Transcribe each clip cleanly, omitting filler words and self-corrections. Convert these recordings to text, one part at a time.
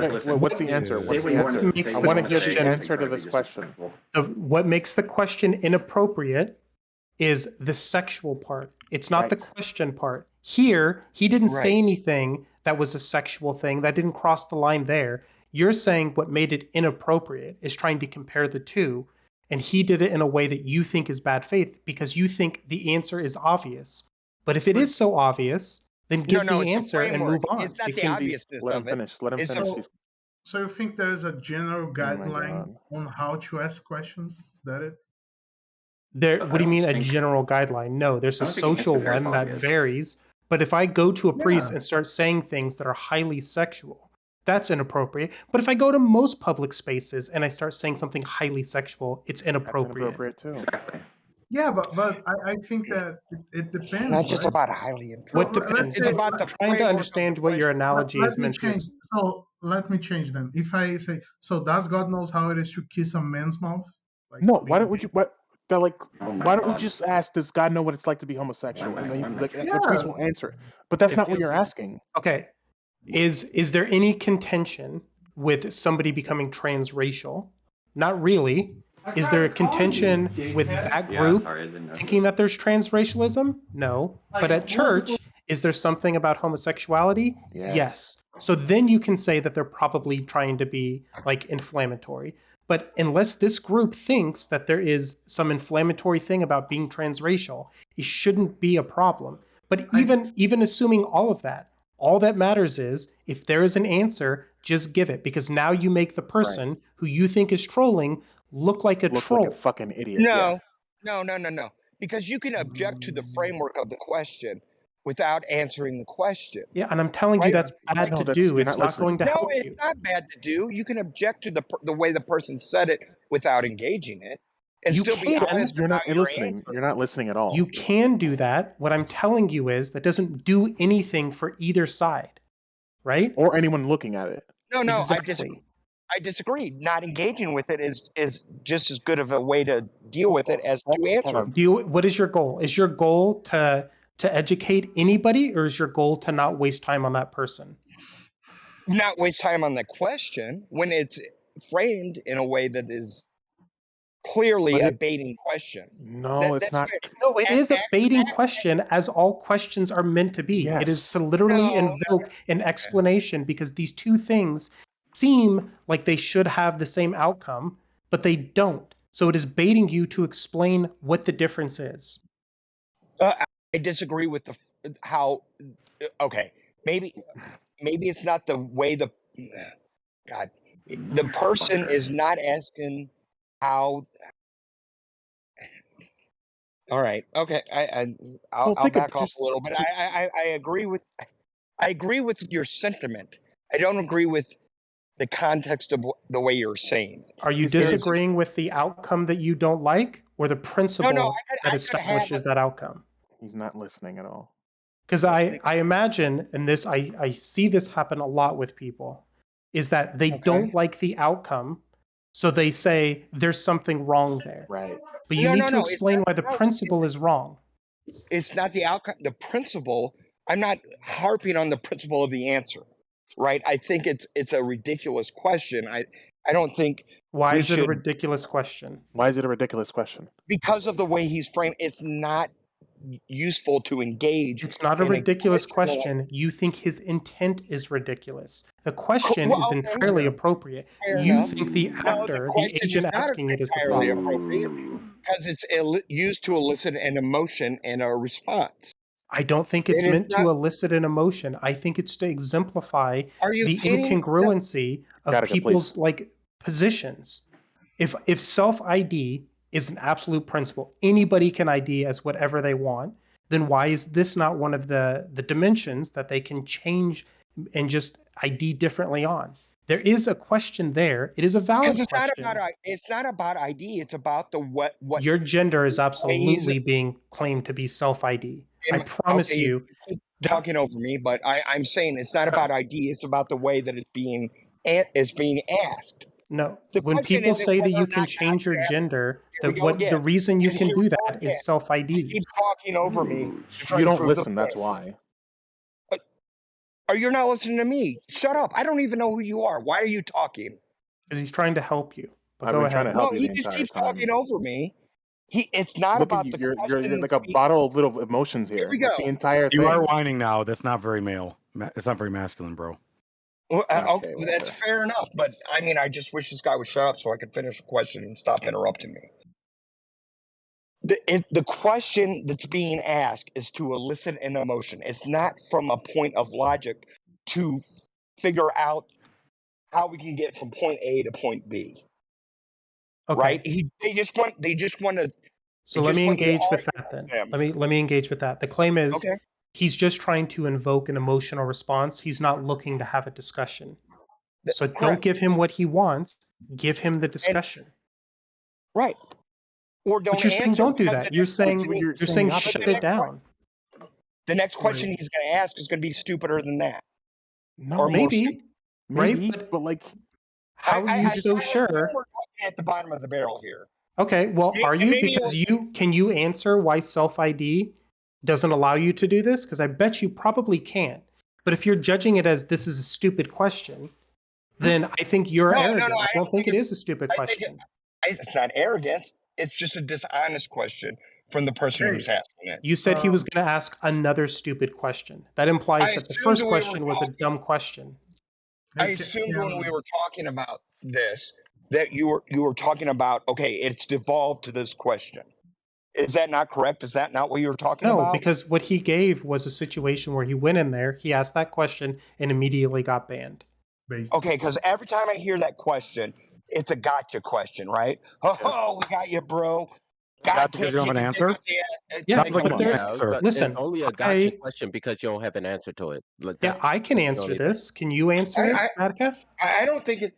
listen. What's the answer? Say What's what the you want answer? to say. I want to get say. the It's answer to incredibly this question. disrespectful. What makes the question inappropriate is the sexual part. It's not the Right. question part. Here, he didn't say Right. anything that was a sexual thing. That didn't cross the line there. You're saying what made it inappropriate is trying to compare the two, and he did it in a way that you think is bad faith because you think the answer is obvious. But if it is so obvious, then give No, the it's the answer and framework. move on. It's not It the can- obviousness Let him of it. finish. Let him It's finish. a- These- So you think there is a general my guideline God. on how to ask questions? Is that it? There, I what do you don't mean a think- general guideline? No, there's I a don't think it has to social be very one that obvious. varies. But if I go to a priest Yeah. and start saying things that are highly sexual, that's inappropriate. But if I go to most public spaces and I start saying something highly sexual, it's That's inappropriate. inappropriate too. Exactly. Yeah, but I think that it depends. not just right? about highly What important. depends? It's about the I'm trying to framework of understand the what your question. analogy Let is me meant to. change. So let me change then. If I say, so does God knows how it is to kiss a man's mouth? Like, No, why don't you? What? They're like, Oh my why don't we God. just ask? Does God know what it's like to be homosexual? And then, like, Yeah. the priest will answer it. But that's It not what feels- you're asking. Okay. Is there any contention with somebody becoming transracial? Not really. Is there a contention with that Yeah, group sorry, I didn't know. thinking that there's transracialism? No. But at church, is there something about homosexuality? Yes. So then you can say that they're probably trying to be like inflammatory. But unless this group thinks that there is some inflammatory thing about being transracial, it shouldn't be a problem. But even assuming all of that, all that matters is if there is an answer, just give it, because now you make the person who you think is trolling look like a Look troll. like a fucking idiot. Yeah. No. Because you can object to the framework of the question without answering the question. Yeah, and I'm telling you Right. that's bad No, to that's- do. you're It's not not going to No, help it's you. not bad to do. You can object to the way the person said it without engaging it, and You still be can. honest You're not about your listening. answer. You're not listening at all. You can do that. What I'm telling you is that doesn't do anything for either side, right? Or anyone looking at it. No, Exactly. I disagree. Not engaging with it is just as good of a way to deal with it as to answer it. What is your goal? Is your goal to educate anybody, or is your goal to not waste time on that person? Not waste time on the question when it's framed in a way that is clearly But a it- baiting question. No, it's That's not. fair. No, it is a And- baiting question, as all questions are meant to be. It is Yes. to literally No, invoke an explanation, because these two things seem like they should have the same outcome, but they don't. So it is baiting you to explain what the difference is. I disagree with how. Okay, maybe it's not the way the person is not asking how. All right. Okay. I'll think of back off just- a little bit. I agree with your sentiment. I don't agree with the context of the way you're saying it. Are you Is there- disagreeing with the outcome that you don't like, or the principle I that could establishes that outcome? He's not listening at all. Because I imagine, and this I see this happen a lot with people, is that they don't like the outcome, so they say there's something wrong there. Right. But you No, need no, to no, explain why the principle is wrong. It's not the outcome. The principle. I'm not harping on the principle of the answer, right? I think it's a ridiculous question. I don't think Why we is it a should- ridiculous question? Why is it a ridiculous question? because of the way he's framed. It's not useful to engage. It's not a in ridiculous questionable- question. You think his intent is ridiculous. The question Well, is okay. entirely appropriate. Fair You enough. think the No, actor, the question is agent not asking it is the entirely problem. appropriate because it's used to elicit an emotion and a response. I don't think it's It is meant to not- elicit an emotion. I think it's to exemplify Are you the kidding? incongruency of Gattaca, people's please. like positions. If self-ID is an absolute principle, anybody can ID as whatever they want, then why is this not one of the dimensions that they can change and just ID differently on? There is a question there. It is a valid Because question. it's not about ID. It's about the what Your gender is absolutely being claimed to be self-ID. I promise okay, you. keep talking over me, but I'm saying it's not about ID. It's about the way that it's being asked. No, The when question people isn't say that whether you or can not change your God- gender, Here we go again. the reason you Here can we do go that again. is self-ID. Keep talking over me. to try You to don't prove the listen. That's point. why. Or you're not listening to me. Shut up. I don't even know who you are. Why are you talking? Because he's trying to help you. But I've go been trying to ahead. help No, you he the just entire keeps time. talking over me. It's not Look at about you. the You're question. like a bottle of little emotions Here here. we Like the go. entire You are thing. whining now. That's not very male. It's not very masculine, bro. Well, Okay, well, that's whatever. fair enough. But I mean, I just wish this guy would shut up so I could finish the question and stop interrupting me. The question that's being asked is to elicit an emotion. It's not from a point of logic to figure out how we can get from point A to point B. Okay. Right? They just want to. So let me engage with that then. Let me engage with that. The claim is Okay. he's just trying to invoke an emotional response. He's not looking to have a discussion. So don't Correct. give him what he wants. Give him the discussion. Right. Or don't But you're saying answer don't do because that. the You're next saying question- you're saying the opposite. shut it down. The next question he's going to ask is going to be stupider than that. No, Or more Maybe, right? maybe, but like, How are you so sure? We're talking at the bottom of the barrel here. Okay, well, are you? Maybe Because can you answer why self-ID doesn't allow you to do this? Because I bet you probably can't. But if you're judging it as this is a stupid question, then I think you're arrogant. I don't think it is a stupid question. It's not arrogance. It's just a dishonest question from the person who's asking it. You said he was going to ask another stupid question. That implies that the first question was a dumb question. I assumed when we were talking about this that you were talking about, okay, it's devolved to this question. Is that not correct? Is that not what you were talking about? No, because what he gave was a situation where he went in there, he asked that question, and immediately got banned. Okay, because every time I hear that question, it's a gotcha question, right? Oh, we got you, bro. God because you don't have an answer? Yeah, Sounds like but an there, answer. listen, it's only a gotcha question because you don't have an answer to it. Yeah, I can answer this. Can you answer it, Attica? I don't think it.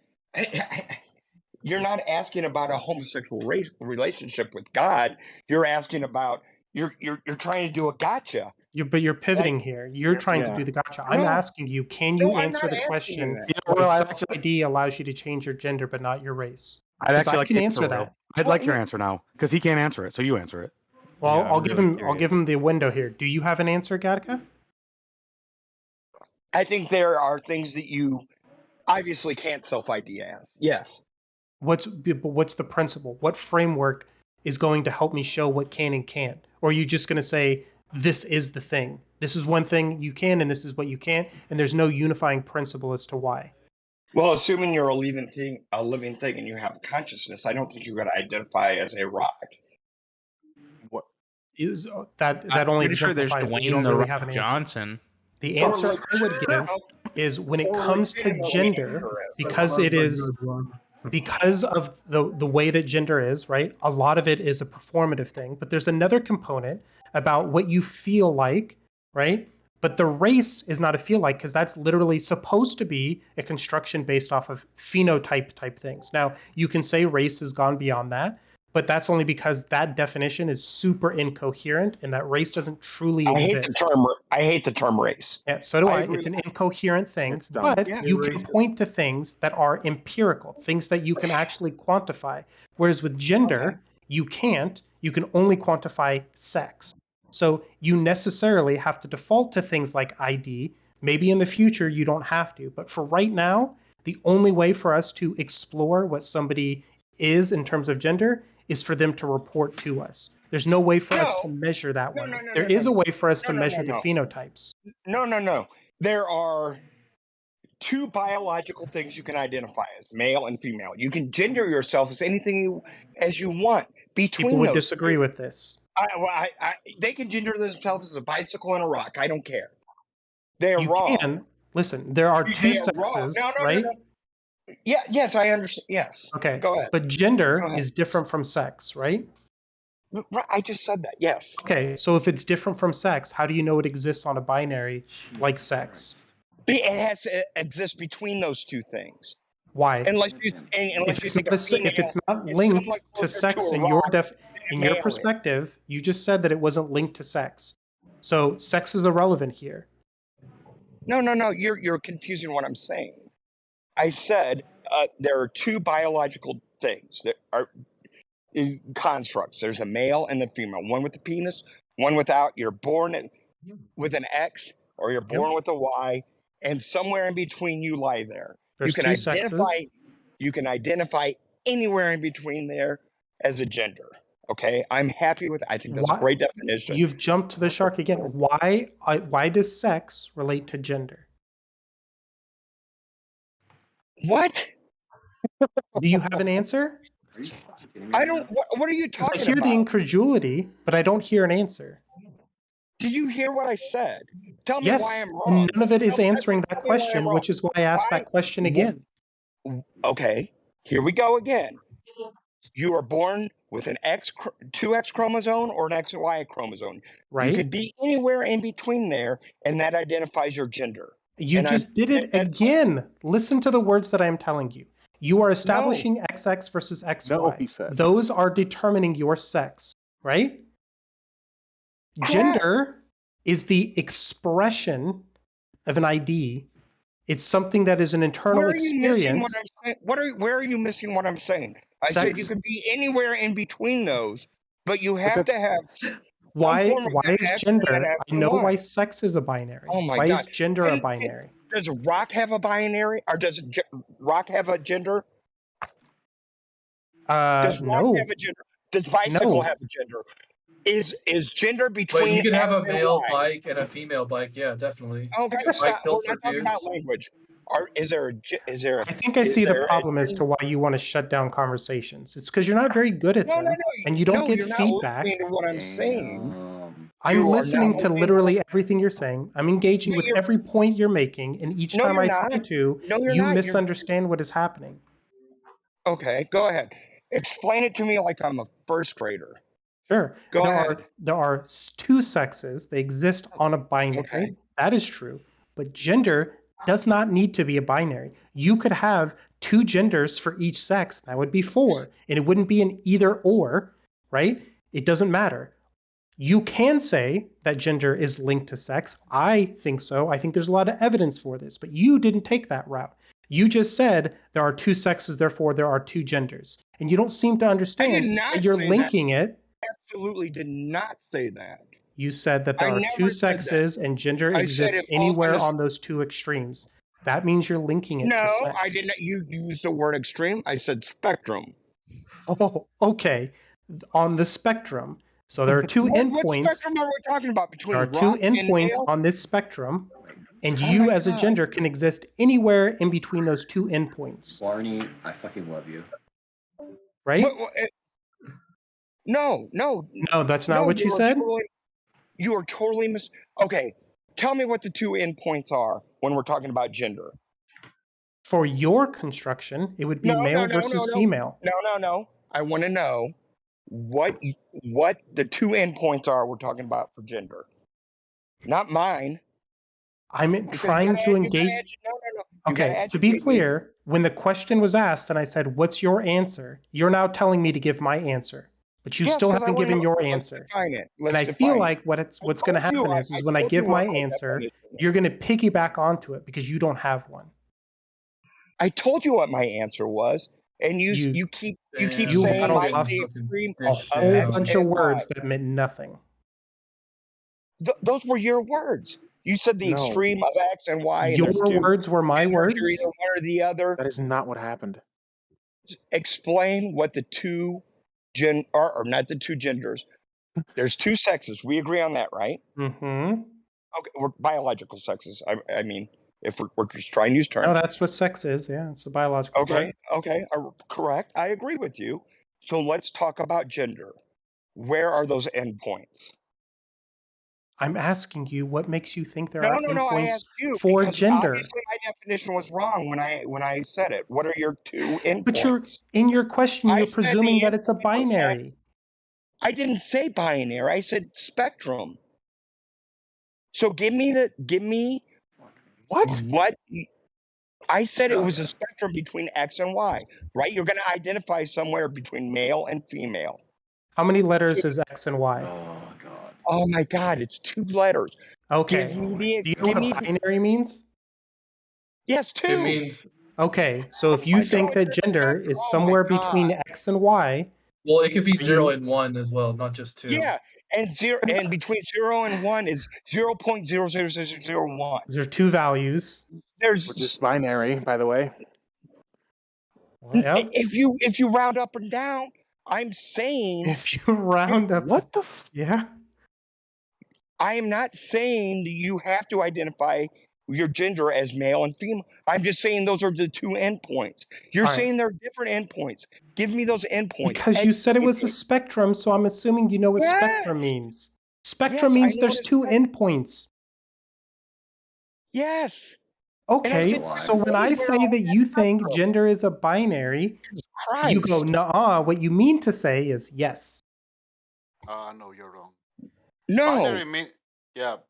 You're not asking about a homosexual relationship with God. You're asking about you're trying to do a gotcha. But you're pivoting here. You're trying to do the gotcha. I'm asking you, can you answer the question why self-ID allows you to change your gender but not your race? I'd actually like can to answer that. I'd like your answer now because he can't answer it, so you answer it. Well, yeah, I'll give him the window here. Do you have an answer, Gattaca? I think there are things that you obviously can't self-ID as. Yes. What's the principle? What framework is going to help me show what can and can't? Or are you just going to say this is the thing? This is one thing you can, and this is what you can't, and there's no unifying principle as to why. Well, assuming you're a living thing, and you have consciousness, I don't think you're going to identify as a rock. What? That only exemplifies that you don't really have an answer. Johnson. The answer I would give is when it comes to gender, because it is because of the way that gender is, right? A lot of it is a performative thing, but there's another component about what you feel like, right? But the race is not a feel like, because that's literally supposed to be a construction based off of phenotype type things. Now, you can say race has gone beyond that, but that's only because that definition is super incoherent and that race doesn't truly exist. I hate the term race. Yeah, so do I. It's an incoherent thing, but you can point to things that are empirical, things that you can actually quantify. Whereas with gender, you can't. You can only quantify sex. So you necessarily have to default to things like ID. Maybe in the future you don't have to, but for right now, the only way for us to explore what somebody is in terms of gender is for them to report to us. There's no way for us to measure that way. There is a way for us to measure the phenotypes. No. There are two biological things you can identify as male and female. You can gender yourself as anything as you want between People would those disagree with this. They can gender themselves as a bicycle and a rock. I don't care. They're wrong. Listen, there are two sexes, right? No. Yeah, yes, I understand. Yes. Okay. Go ahead. But gender is different from sex, right? I just said that, yes. Okay, so if it's different from sex, how do you know it exists on a binary like sex? It has to exist between those two things. Why? If it's not linked to sex in your perspective, you just said that it wasn't linked to sex. So sex is irrelevant here. No. You're confusing what I'm saying. I said there are two biological things that are constructs. There's a male and a female. One with a penis, one without. You're born with an X or you're born with a Y, and somewhere in between you lie there. There's two sexes. You can identify anywhere in between there as a gender. Okay, I'm happy with. I think that's a great definition. You've jumped to the shark again. Why does sex relate to gender? What? Do you have an answer? I don't. What are you talking about? I hear the incredulity, but I don't hear an answer. Did you hear what I said? Tell me why I'm wrong. And none of it is answering that question, which is why I asked that question again. Okay, here we go again. You are born with an two X chromosome or an XY chromosome. Right. You could be anywhere in between there, and that identifies your gender. You just did it again. Listen to the words that I'm telling you. You are establishing XX versus XY. No, he said. Those are determining your sex, right? Correct. Gender is the expression of an ID. It's something that is an internal experience. Where are you missing what I'm saying? I said you could be anywhere in between those, but you have to have. Why is gender? I know why sex is a binary. Oh my God. God. Is gender a binary? Does rock have a binary, or does rock have a gender? Does rock have a gender? Does bicycle have a gender? Is gender between? But you can have a male bike and a female bike. Yeah, definitely. Okay, so we're not talking about language. Is there? I think I see the problem as to why you want to shut down conversations. It's because you're not very good at them, and you don't get feedback. Not what I'm saying. I'm listening to literally everything you're saying. I'm engaging with every point you're making, and each time I try to, you misunderstand what is happening. Okay, go ahead. Explain it to me like I'm a first grader. Sure. Go ahead. There are two sexes. They exist on a binary. Okay. That is true. But gender does not need to be a binary. You could have two genders for each sex. That would be 4. And it wouldn't be an either or, right? It doesn't matter. You can say that gender is linked to sex. I think so. I think there's a lot of evidence for this. But you didn't take that route. You just said there are two sexes, therefore there are two genders. And you don't seem to understand that you're linking it. I absolutely did not say that. You said that there are two sexes and gender exists anywhere on those two extremes. That means you're linking it to sex. No, I didn't. You used the word extreme. I said spectrum. Oh, okay. On the spectrum. So there are two endpoints. What spectrum are we talking about between There are two endpoints on this spectrum, and you as a gender can exist anywhere in between those two endpoints. Barney, I fucking love you. Right? No, that's not what you said? You are totally Okay, tell me what the two endpoints are when we're talking about gender. For your construction, it would be male versus female. No. I want to know what the two endpoints are we're talking about for gender. Not mine. I'm trying to engage. Okay, to be clear, when the question was asked and I said, "What's your answer?" You're now telling me to give my answer. But you still haven't given your answer. And I feel like what's going to happen is when I give my answer, you're going to piggyback onto it because you don't have one. I told you what my answer was, and you keep saying off a whole bunch of words that meant nothing. Those were your words. You said the extreme of X and Y. Your words were my words. You're either one or the other. That is not what happened. Explain what the two or not the two genders. There's two sexes. We agree on that, right? Mm-hmm. Okay, we're biological sexes. I mean, if we're just trying to use terms. No, that's what sex is. Yeah, it's the biological. Okay, correct. I agree with you. So let's talk about gender. Where are those endpoints? I'm asking you what makes you think there are endpoints I asked you for gender. Obviously, my definition was wrong when I said it. What are your two endpoints? But in your question, you're presuming that it's a binary. I didn't say binary. I said spectrum. So give me what I said. It was a spectrum between X and Y, right? You're going to identify somewhere between male and female. How many letters is X and Y? Oh God. Oh my God, it's 2 letters. Okay. Do you know what binary means? Yes, 2. It means. Okay, so if you think that gender is somewhere between X and Y. Well, it could be 0 and 1 as well, not just 2. Yeah, and between 0 and 1 is 0.00001. There are two values. There's Which is binary, by the way. Yep. if you round up and down, I'm saying If you round up, What the? yeah. I am not saying that you have to identify your gender as male and female. I'm just saying those are the two endpoints. You're All right. saying they're different endpoints. Give me those endpoints. Because you said it was a spectrum, so I'm assuming you know what spectrum Yes. means. Spectrum Yes, I means know there's what a two endpoints. Yes. Okay, said so when I say that you think gender is a binary, you go, Christ. nah, what you mean to say is yes. No, you're wrong. No.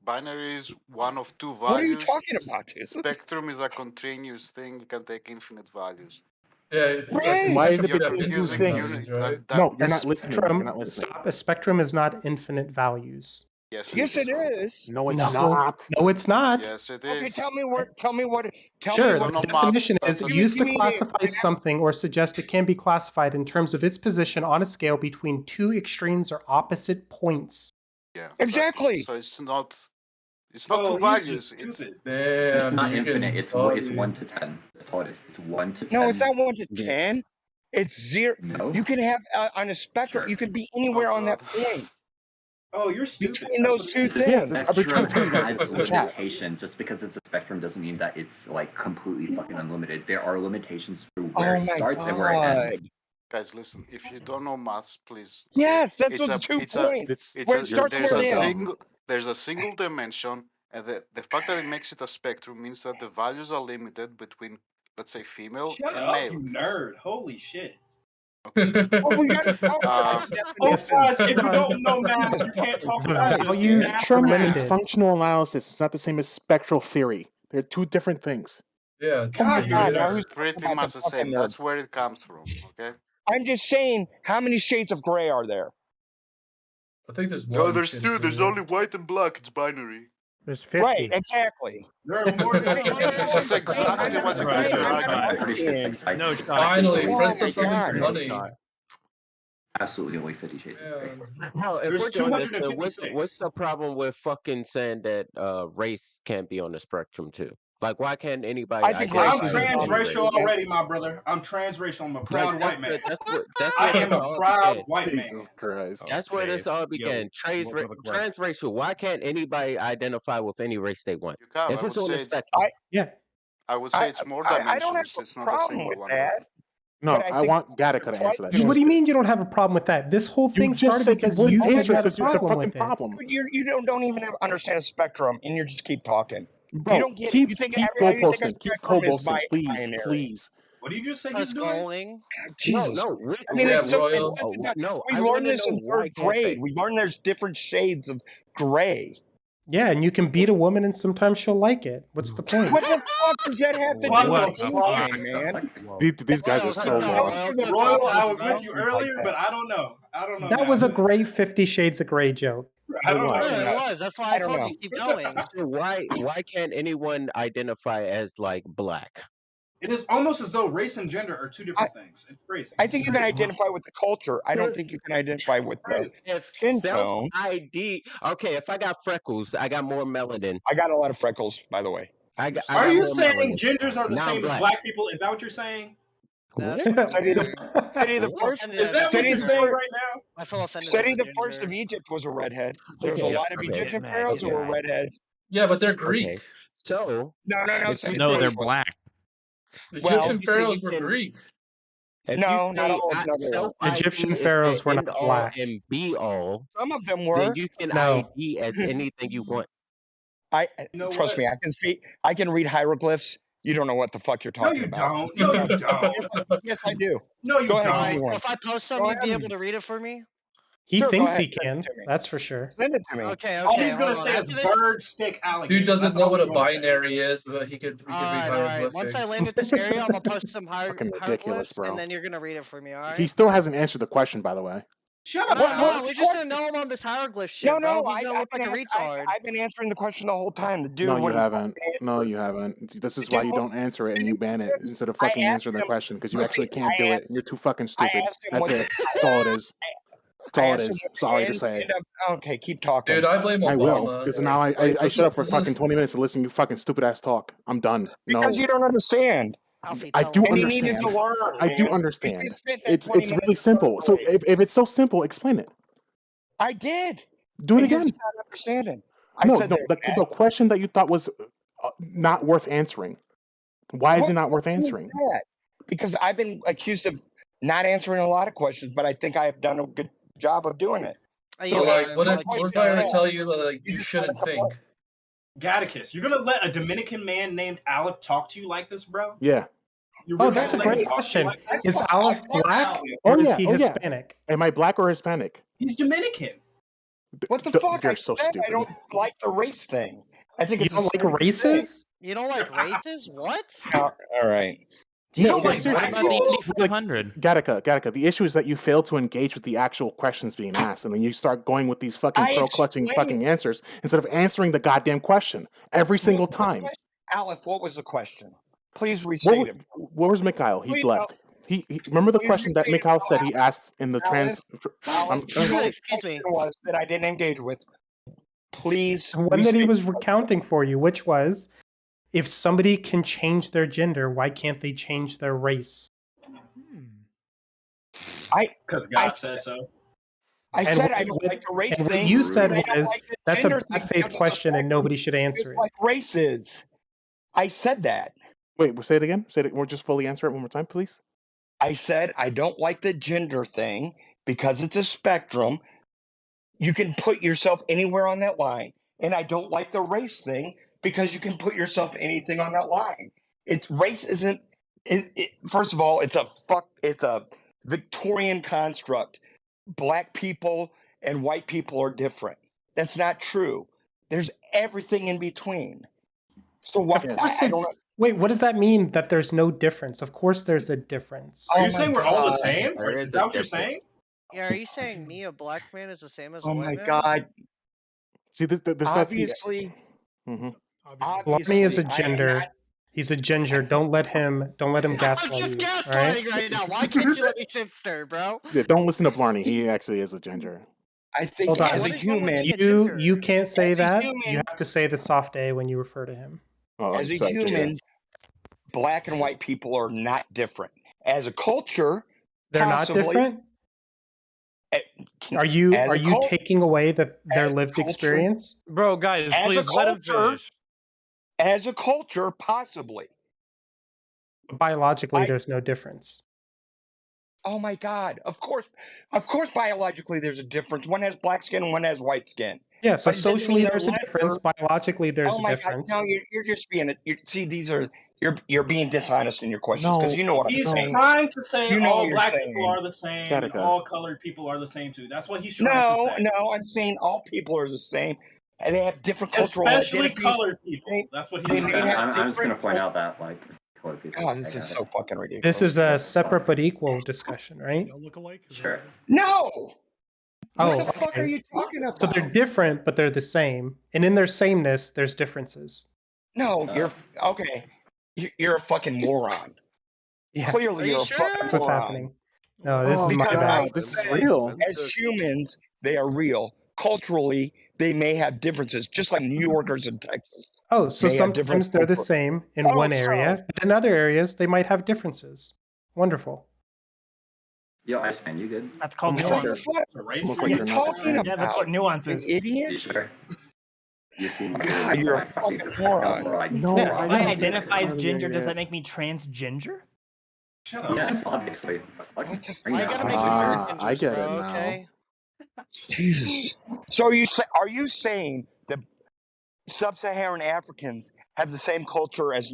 Binary is one of two values. What are you talking about, dude? Spectrum is a continuous thing. You can take infinite values. Yeah. Right. Why is it You're between two confusing things? unit- Right? No, you're A not listening. spectrum, You're not listening. stop. A spectrum is not infinite values. Yes, Yes, it is. is. No, it's No. not. No, it's not. Yes, it Okay, is. tell me what. Tell me Sure, me the what. No definition maths, is that's a- used to Give me the classify example. something or suggest it can be classified in terms of its position on a scale between two extremes or opposite points. Yeah. Exactly. So it's not. It's not Oh, two he's values. just It's stupid. Damn. It's not you infinite. can It's body. 1 to 10. That's all it is. It's 1 to 10. No, it's not 1 to 10. It's 0. No. You can have on a spectrum. Sure. You can be anywhere on that point Oh, you're stupid. between That's those what it two is. Yeah, things. that's- I've been trying to tell you guys has this in the chat. limitations. Just because it's a spectrum doesn't mean that it's like completely fucking unlimited. There are limitations through where Oh it my starts and where it ends. God. guys. Listen, if you don't know maths, please. Yes, that's It's what the a- 2 it's a- points. It's It's Where a, it starts there's where a it ends. single there's a single dimension, and the fact that it makes it a spectrum means that the values are limited between, let's say, female Shut and up, male. you nerd. Holy shit. Oh, we got to talk about Listen, the Oh, listen, guys, if you Don, don't know math, you can't talk the about it. values Math are or math. limited. functional analysis. It's not the same as spectral theory. They're two different things. Yeah. Oh my God, God, you're now a who's nerd. Pretty about much the the same. fucking nerd? That's where it comes from. Okay. I'm just saying, how many shades of gray are there? I think there's one. No, there's shade two. of There's gray. only white and black. It's binary. There's 50. Right, exactly. There are more than This is exactly what you guys are I'm not I'm pretty sure it's like arguing. Cypher. Finally, Oh press my the fucking God. money. Absolutely only 50 shades of gray. Hell, if There's we're doing this, then 256. what's the problem with fucking saying that race can't be on the spectrum too? Like, why can't anybody I think identify I'm race is as any transracial race? already, my brother. I'm transracial. I'm a proud white man. That's I where am this a all proud began. white man. Jesus Christ. That's where this all began. Transracial. Why can't anybody identify with any race they want? You can. If I it's would on the say it's. spectrum. Yeah. I would say it's more I don't have dimensions. a It's not a problem single with one. that. No, But I I think want Gattaca to answer that. What do you shit. mean you don't have a problem with that? This whole You thing just started said because you you wouldn't said answer you it had a because it's a problem fucking with it. problem. You don't even understand a spectrum, and you just keep talking. Bro, You don't get keep it. You think keep every, you think a goalposting. Keep spectrum is goalposting, please, binary. please. What did you just say he's doing? Jesus. No, Rick, I mean, Yeah, Rick, it's so, Rick, Royal. no, we've I learned want to this know in why 3rd can't grade. they? We've learned there's different shades of gray. Yeah, and you can beat a woman and sometimes she'll like it. What's the point? What the fuck does that have to What do the with fuck? anything, man? These guys are so lost. Royal, I was with you earlier, but I don't know. I don't know. That now. was a great 50 Shades of Grey joke. I don't know. It now. was. That's why I don't told know. you keep going. So why can't anyone identify as like black? It is almost as though race and gender are two different things. It's crazy. I think you can identify with the culture. I don't think you can identify with the If skin self tone. ID, okay, if I got freckles, I got more melanin. I got a lot of freckles, by the way. I Are got you more saying melanin. genders are the Now I'm same as black. black people? Is that what you're saying? That's Study the first. Is that what you're saying right now? I feel offended. Study as a the first ginger. of Egypt was a redhead. There's a Okay, lot of okay, Egyptian pharaohs who were redheads. Yeah, but they're Greek. Okay. So No. if you No, say- they're black. Egyptian you pharaohs can- were Greek. If No, you not say all of them were. self Egyptian ID is pharaohs the were end not all black. and be all, Some of them then were. you can No. ID as anything you want. I know trust what? me. I can speak. I can read hieroglyphs. You don't know what the fuck you're No, talking you about. don't. No, you don't. Yes, I do. No, you Go ahead. don't. Give me So one. if I post some, Go you'd be ahead. able to read it for me. He Sure, go thinks ahead. he can. Send it to me. That's for sure. Send it to me. Okay. All he's gonna hold on. say is After this, bird, stick, alligator. Dude doesn't That's know all what a he's gonna say. binary is, but he could read all right. Once I hieroglyphics. land at this area, I'm gonna post some Fucking ridiculous, hieroglyphs, bro. and then you're gonna read it for me. All right? He still hasn't answered the question, by the way. Shut up, No, Alex. we just didn't know him on this hieroglyph shit, No, bro. He's gonna I've look like a been retard. I've been answering the question the whole time. The dude No, you wouldn't haven't. No, you haven't. This is why you don't answer it and you ban it instead of fucking asked answering the him- question because you Look, actually can't I do asked- it and you're too fucking stupid. asked him That's what- it. That's all it is. That's all it asked him is. what the Sorry to end- say. end of- okay, keep talking. Dude, I blame I will, Obama. because now I Like, shut up for this fucking is- 20 minutes to listen to you fucking stupid ass talk. I'm done. Because No, you don't understand. Alfie, I tell do him. And he needed understand. to learn. I do man. understand. You spent that It's 20 really minutes simple. So learning. if it's so simple, explain it. I did. Do it And you're again. just not understanding. I No, said no. that. The question that you thought was not worth answering. Why is it not worth question is answering? that? Because I've been accused of not answering a lot of questions, but I think I have done a good job of doing it. So like, what if I were to tell you that like you shouldn't think? Gattakus, you're gonna let a Dominican man named Aleph talk to you like this, bro? Yeah. You Oh, really that's a gonna let him great talk to you question. like that? Is Aleph black Oh or is yeah. he Oh yeah. Hispanic? Am I black or Hispanic? He's Dominican. What the fuck? You're I so said stupid. I don't like the race thing. I think You it's don't a like races? You don't like races? What? All right. You No, don't like seriously. black people? 8500. Gattaca, the issue is that you fail to engage with the actual questions being asked, and then you start going with these fucking I pearl-clutching explained. fucking answers instead of answering the goddamn question every single time. Aleph, what was the question? Please What, restate it. where was Mikhail? He Please, left. He remember the please question that restate it. Mikhail said he asked in the trans. Aleph, Excuse me. was that I didn't engage with. Please. The one that he restate was recounting for you, which was, if somebody can change their gender, why can't they change their race? Because God said so. I And said what- I don't like the race And thing. what you said and I don't was, like the that's a gender bad thing faith because question and nobody should it's answer it. like races. I said that. Wait, say it again. Say it. We'll just fully answer it one more time, please. I said I don't like the gender thing because it's a spectrum. You can put yourself anywhere on that line. And I don't like the race thing because you can put yourself anything on that line. It's race isn't first of all, it's a Victorian construct. Black people and white people are different. That's not true. There's everything in between. So what? Of course I don't it's, wait, what does that mean that there's no difference? Of course there's a difference. Are Oh you my saying we're all the God. same? There Is is that a what you're difference. saying? Yeah, are you saying me, a black man, is the same as a Oh white my man? God. See, that's the. Obviously, Mhm. obviously, Blarney is a I am gender. not. He's a ginger. Don't let him I'm gaslight just you. All right? gaslighting right now. Why can't you let me sit there, bro? Yeah, don't listen to Blarney. He actually is a ginger. I think Hold on. as a What is wrong with human, being a You ginger? you can't say As a that. human- You have to say the soft A when you refer to him. Oh, as a sorry, just human, black and white people are not different. As a culture, They're possibly, not different. eh, Are you as a taking away their as a lived culture- experience? Bro, guys, As a please let him culture- finish. as a culture, possibly. Biologically, there's no difference. Oh my God! Of course, biologically, there's a difference. One has black skin and one has white skin. Yeah, so But it doesn't socially mean they're there's a difference. Biologically there's Oh a my difference. God! No, you're just being. See, you're being dishonest in your questions because you know what I'm He's saying. trying to say You know all what you're black saying. people are the same and Gattaca. all colored people are the same too. That's what he's trying to say. No, I'm saying all people are the same, and they have different cultural Especially identities. colored people. That's what They he's may saying. have I'm just gonna different- point out that like colored people. God, this is so fucking ridiculous. This is a separate but equal discussion, right? Sure. No. Oh, What the fuck okay. are you talking about? So they're different, but they're the same. And in their sameness, there's differences. No, you're okay. You're a fucking moron. Yeah. Clearly, Are you you're a sure? fucking That's what's moron. happening. No, this Oh is my Because bad. I this is said, real. As humans, they are real. Culturally, they may have differences, just like New Yorkers in Texas. Oh, so They have different sometimes they're the culture. same in Oh, one area, so- but in other areas they might have differences. Wonderful. Yo, Iceman, you good? That's called Almost What like the nuance. fuck The It's race almost war like are you're you not talking about? Yeah, that's what nuance You is. You idiot. sure? You seem to God, you're a fucking moron. No, If I I don't- identify as Yeah, ginger, yeah. does that make me transgender? Shut up. Yes, obviously. Why you gotta make Ah, it I get it bro, now. okay? Jesus. So are you saying that sub-Saharan Africans have the same culture as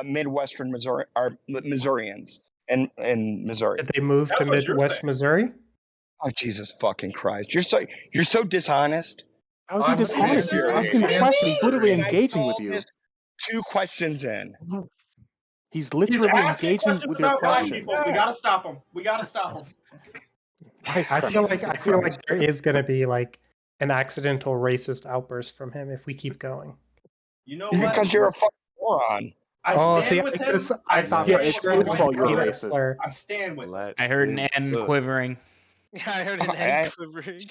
Midwestern Missouri or Missourians in Missouri? Did they move That's to what you're Midwest saying. Missouri? Oh Jesus fucking Christ! You're so dishonest. How is he I'm dishonest? He's answering. asking a question. He's literally And I engaging saw with you. this 2 questions in. He's He's literally asking engaging questions with your about black question. people. We gotta stop him. We gotta stop him. Christ, I feel Christ. like there is gonna be like an accidental racist outburst from him if we keep going. You know It's what? because you're a fucking moron. I Oh, stand see, with I him. just- I thought Yeah, for it's sure his it fault was you're a racist. slur. I stand with him. I heard an N quivering. Yeah, I heard an I- egg quivering.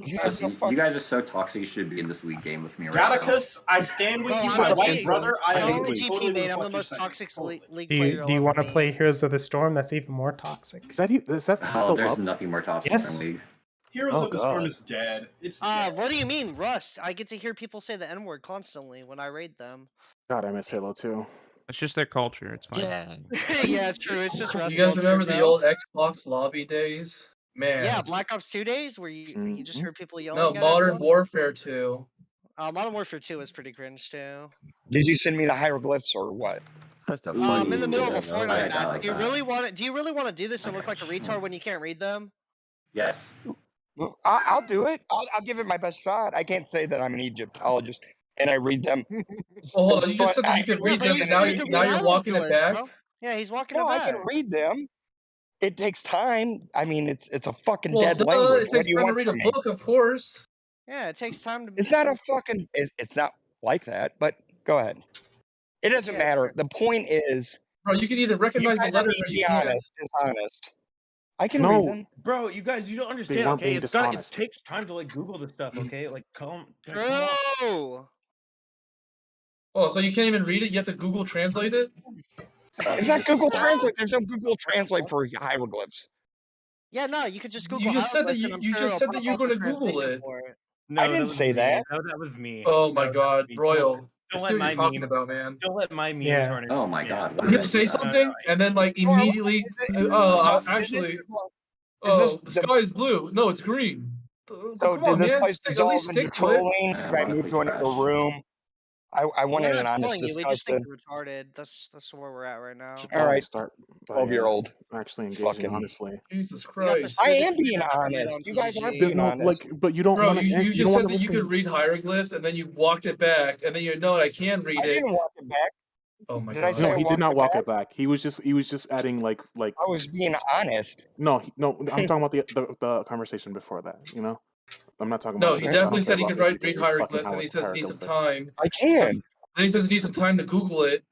You guys are so toxic. You should be in this league game with me right now. Gattakus, I stand with Bro, you, I'm my a white G- brother. I I'm am a GP totally main. with I'm the what you're most saying. toxic league Do player. you you'll want to ever play meet. Heroes of the Storm? That's even more toxic. Is that Oh, still there's up? nothing more toxic Yes. than league. Heroes Oh, of the Storm God. is dead. It's What do you mean, Rust? I get to hear people say the N-word constantly when I raid them. God, I miss Halo too. It's just their culture. It's fine. Yeah, it's true. It's just Rust You guys culture, remember the bro. old Xbox lobby days? Man. Yeah, Black Ops 2 days where you just heard people yelling No, at Modern everyone? Warfare 2. Modern Warfare 2 was pretty cringe too. Did you send me the hieroglyphs or what? That's the I'm in the middle of a I Fortnite like match. Do you that. really want to? Do you really want to do this and look like a retard when you can't read them? Yes. Well, I'll do it. I'll give it my best shot. I can't say that I'm an Egyptologist and I read them. Oh, hold on. You just said that you But could read but them, you and said now, you could now read you're walking it hieroglyphs, back? bro. Yeah, he's walking No, it I back. can read them. It takes time. I mean, it's a fucking Well, dead duh, language. it What takes do you time to want read a from me? book, of course. Yeah, it takes time to. It's not a fucking. It's not like that. But go ahead. It doesn't matter. The point is, Bro, you can either you recognize the guys are letters being or you can't. dishonest. I can read them. Bro, you guys, you don't understand. weren't Okay, being it dishonest. takes time to like Google this stuff. Okay, like come on. Bro. Oh, so you can't even read it? You have to Google Translate it? It's not Google Translate. There's no Google Translate for hieroglyphs. Yeah, no, you could just Google You just said that hieroglyphs and I'm you sure just it'll said that pop you're up going a to Google translation it. for it. No, I didn't that was say me. that. That was me. Oh my That was god, me. Royal. Don't I let see what my you're talking meme- about, man. Don't let my meme Yeah. tarnish. Oh my Yeah. God. You have to say something, and then like immediately, actually, this the sky is blue. No, it's green. So Come did on, this man. place At least dissolve into stick to it. trolling? Did I move to another room? I wanted We're an not honest telling you. We just think discussion. you're retarded. That's where we're at right now. Should All probably right, start by 12-year-old. actually engaging Fucking honestly. Jesus We got Christ. I this am being student honest. on You guys aren't DGG. being No, honest. like, but you don't Bro, want to. you You just don't said want to that you listen. could read hieroglyphs, and then you walked it back, and then you know I can read I it. didn't walk it back. Oh my Did I god. say No, I he did walked not it walk back? it back. He was just adding like. I was being honest. No, no. I'm talking about the conversation before that. You know, I'm not talking No, about. he I don't definitely care said he about could if read you fucking hieroglyphs, and he says he needs some hieroglyphics. time. I can. Then he says he needs some time to Google it,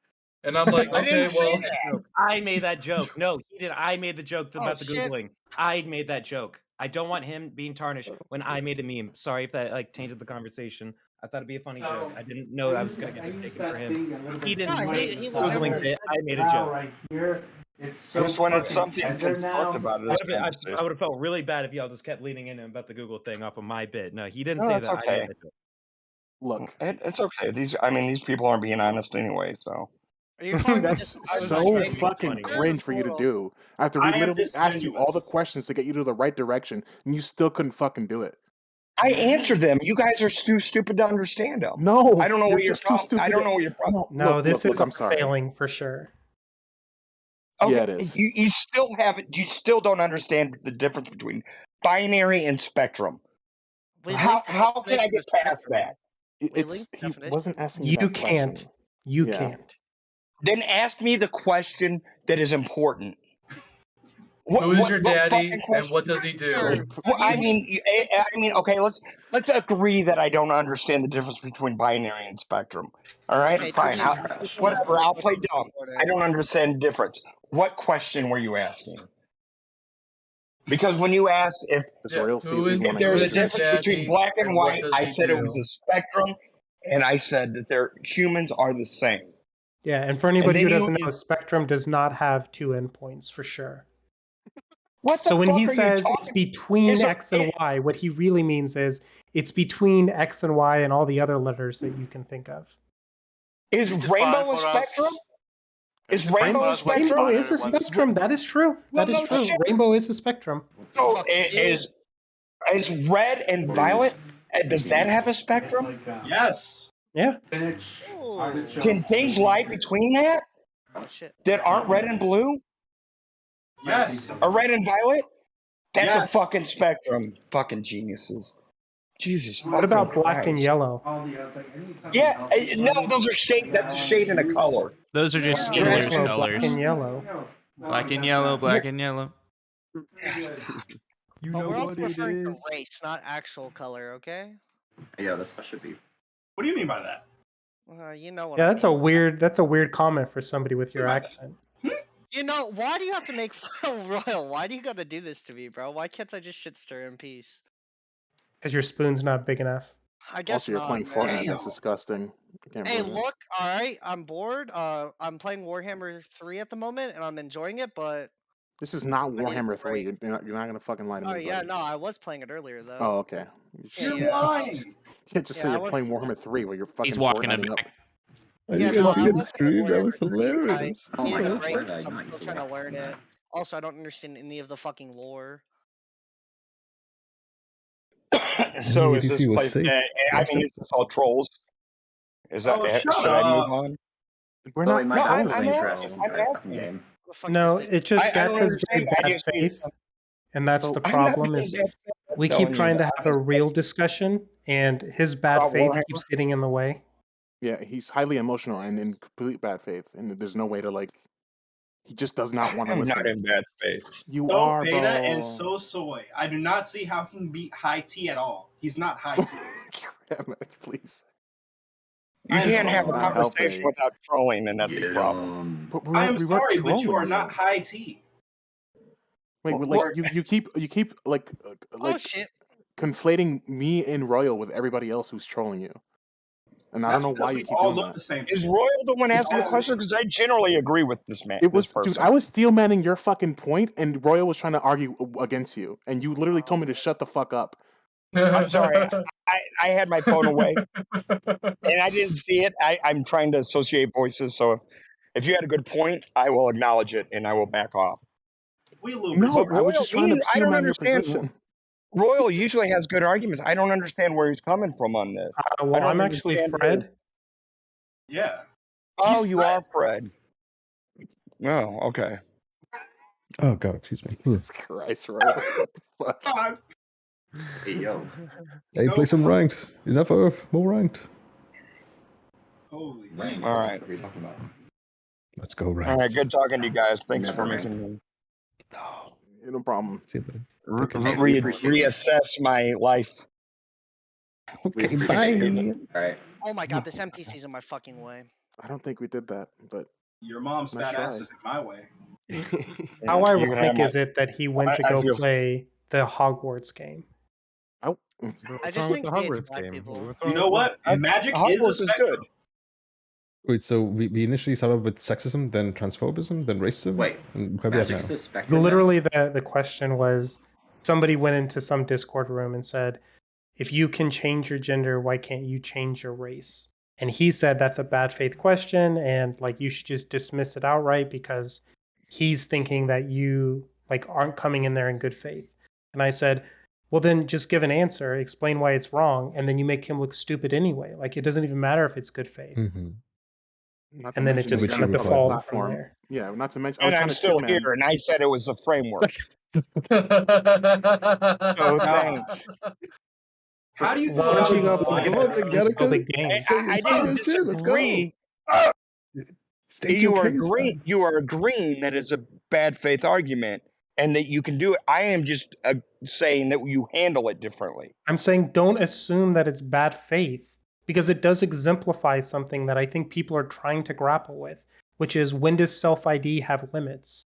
and I'm like, I okay, didn't say well, that. I made that joke. No, he did. I made the joke about the shit. googling. I made that joke. I don't want him being tarnished when I made a meme. Sorry if that like tainted the conversation. I thought it'd be a funny joke. I didn't know I was gonna get it taken for him. He didn't. No, he Googling legitimately it. I made a joke. Right here. It's I so just wanted fucking something tender now. constructive out of this conversation. I would have felt really bad if y'all just kept leaning in about the Google thing off of my bit. No, he didn't No, say that's that. I okay. made that joke. Look, It's okay. These people aren't being honest anyway. So Are you calling me that's dishonest? so fucking cringe for you to do. After we I am literally asked you all the disingenuous. questions to get you to the right direction, and you still couldn't fucking do it. I answered them. You guys are too stupid to understand them. No, I don't know you're what your just too problem. stupid. I don't know what your problem. No, look, this look, is I'm all sorry. failing for sure. Okay, Yeah, it is. You still haven't. You still don't understand the difference between binary and spectrum. How can I get past that? It's he wasn't asking you You that can't. question. You Yeah. can't. Then ask me the question that is important. who is your daddy, fucking and question? what does he do? Well, I mean, okay. Let's agree that I don't understand the difference between binary and spectrum. All right, Okay, fine. tell me- Whatever. I'll play dumb. I don't understand the difference. What question were you asking? Because when you asked if Israel, see, who is- we if wanna there was a hear this. difference between black and and what white, does I he said it do? was a spectrum, and I said that humans are the same. Yeah, and for anybody then who you- doesn't know, Spectrum does not have two endpoints for sure. What the So when fuck he are you says it's talking- between Is there- X and Y, what he really means is it's between X and Y and all the other letters that you can think of. Is rainbow a spectrum? Is rainbow a spectrum? Rainbow is a spectrum. That is true. That is no true. shit. Rainbow is a spectrum. So is red and violet? Does that have a spectrum? Yes. Yeah. Can things lie between that Oh shit. that aren't red and blue? Yes. Or red and violet? That's Yes. a fucking spectrum. Fucking geniuses. Jesus. What about fucking black and Christ. yellow? Yeah, no, those are shade. That's a shade and a color. Those are just There is Steelers no colors. black and yellow. Black and yellow, black and yellow. But we're also referring to race, not actual color, okay? Yeah, that's how it should be. What do you mean by that? You know what Yeah, I that's a weird comment for somebody with your accent. You know, why do you have to make Royal? Why do you gotta do this to me, bro? Why can't I just shit stir in peace? Because your spoon's not big enough. I guess Also, you're not, playing man. Fortnite. That's disgusting. I can't Hey, believe it. look, alright, I'm bored. I'm playing Warhammer 3 at the moment, and I'm enjoying it, but... This is not I need a Warhammer 3. break. You're not gonna fucking lie to me, Oh, yeah, buddy. no, I was playing it earlier, though. Oh, okay. You're Yeah. lying. You can't just say Yeah, I you're was- playing Warhammer 3 while you're fucking He's walking it Fortniting up. back. I Yeah, think no, I see I the was stream. That was I hilarious. Oh my needed a god, break why did I because I'm not still use the trying to wax learn on it. that? Also, I don't understand any of the fucking lore. So What is do you this see was place safe? dead? I Last mean, time? is this all trolls? Is that Oh, shut should I move up. on? We're Chloe, not my No, bad trolling. for I'm letting you asking. trash this I'm entire fucking asking. game. What the fuck No, is it just I Gak don't has very understand. I bad just need faith, and that's So the I'm not problem. being Is bad faith. I'm we keep telling you trying to that. have a real discussion, and his bad About faith Warhammer? keeps getting in the way. Yeah, he's highly emotional and in complete bad faith, and there's no way to like. He just does not want to I'm listen. not in bad faith. You So are, beta bro. and so soy. I do not see how he can beat high T at all. He's not high T. Damn it, please. You I am can't sorry. have a Not conversation helping. without trolling, and that's the Get problem. But I am we weren't sorry, but you trolling are not you. high T. Wait, Well, like well, you keep like Oh, shit. conflating me and Royal with everybody else who's trolling you, and I That's don't know because why we you keep all doing look that. the same. Is Royal the one asking the all- question? Because I generally agree with this man. It This was, dude. person. I was steel manning your fucking point, and Royal was trying to argue against you, and you literally told me to shut the fuck up. I'm sorry. I had my phone away, and I didn't see it. I'm trying to associate voices, so if you had a good point, I will acknowledge it, and I will back off. We lose. No, But I was Royal, just trying to I steel don't man your understand. position. Royal usually has good arguments. I don't understand where he's coming from on this. I Well, don't I'm actually understand his- Fred. Yeah. Oh, He's you Fred. are Fred. Oh, okay. Oh god, excuse me. Jesus Christ, Royal. What the fuck? God. Hey, yo. Hey, play some ranked. Enough of more ranked. Holy Ranked, All what right. the fuck are you talking about? Let's go All ranked. right, good talking to you guys. Thanks Never for ranked. making me No problem. See you later. Take care. Hey, we appreciate it. reassess my life. We Okay, appreciate it. bye. Alright. Oh my god, this NPC's in my fucking way. I don't think we did that, but Your mom's Nice fat try. ass is in my way. How You can have ironic my- is it that he went to I go feel- play the Hogwarts game? oh, I What's just wrong with think the he hates Hogwarts black game? people. What's wrong You know with what? Magic is a Hogwarts is spectrum. good. Wait, so we initially started with sexism, then transphobism, then racism? Wait, and where we at Magic now? is a spectrum. now? Literally, the question was, somebody went into some Discord room and said, if you can change your gender, why can't you change your race? And he said that's a bad faith question, and like you should just dismiss it outright because he's thinking that you like aren't coming in there in good faith. And I said, well, then just give an answer, explain why it's wrong, and then you make him look stupid anyway. Like it doesn't even matter if it's good faith. Mm-hmm. not to And then it mention just it's kind of on a public defaulted from platform. there. Yeah, not to mention. I was And trying I'm to still steel man. here, and I said it was a framework. So Oh, thanks. How do you feel Why don't you go about play Come it on, and then, spill the Gattaca. game? I didn't Let's go. disagree. State You your are case, agreeing. man. You are agreeing that it's a bad faith argument, and that you can do it. I am just saying that you handle it differently. I'm saying don't assume that it's bad faith because it does exemplify something that I think people are trying to grapple with, which is when does self-ID have limits?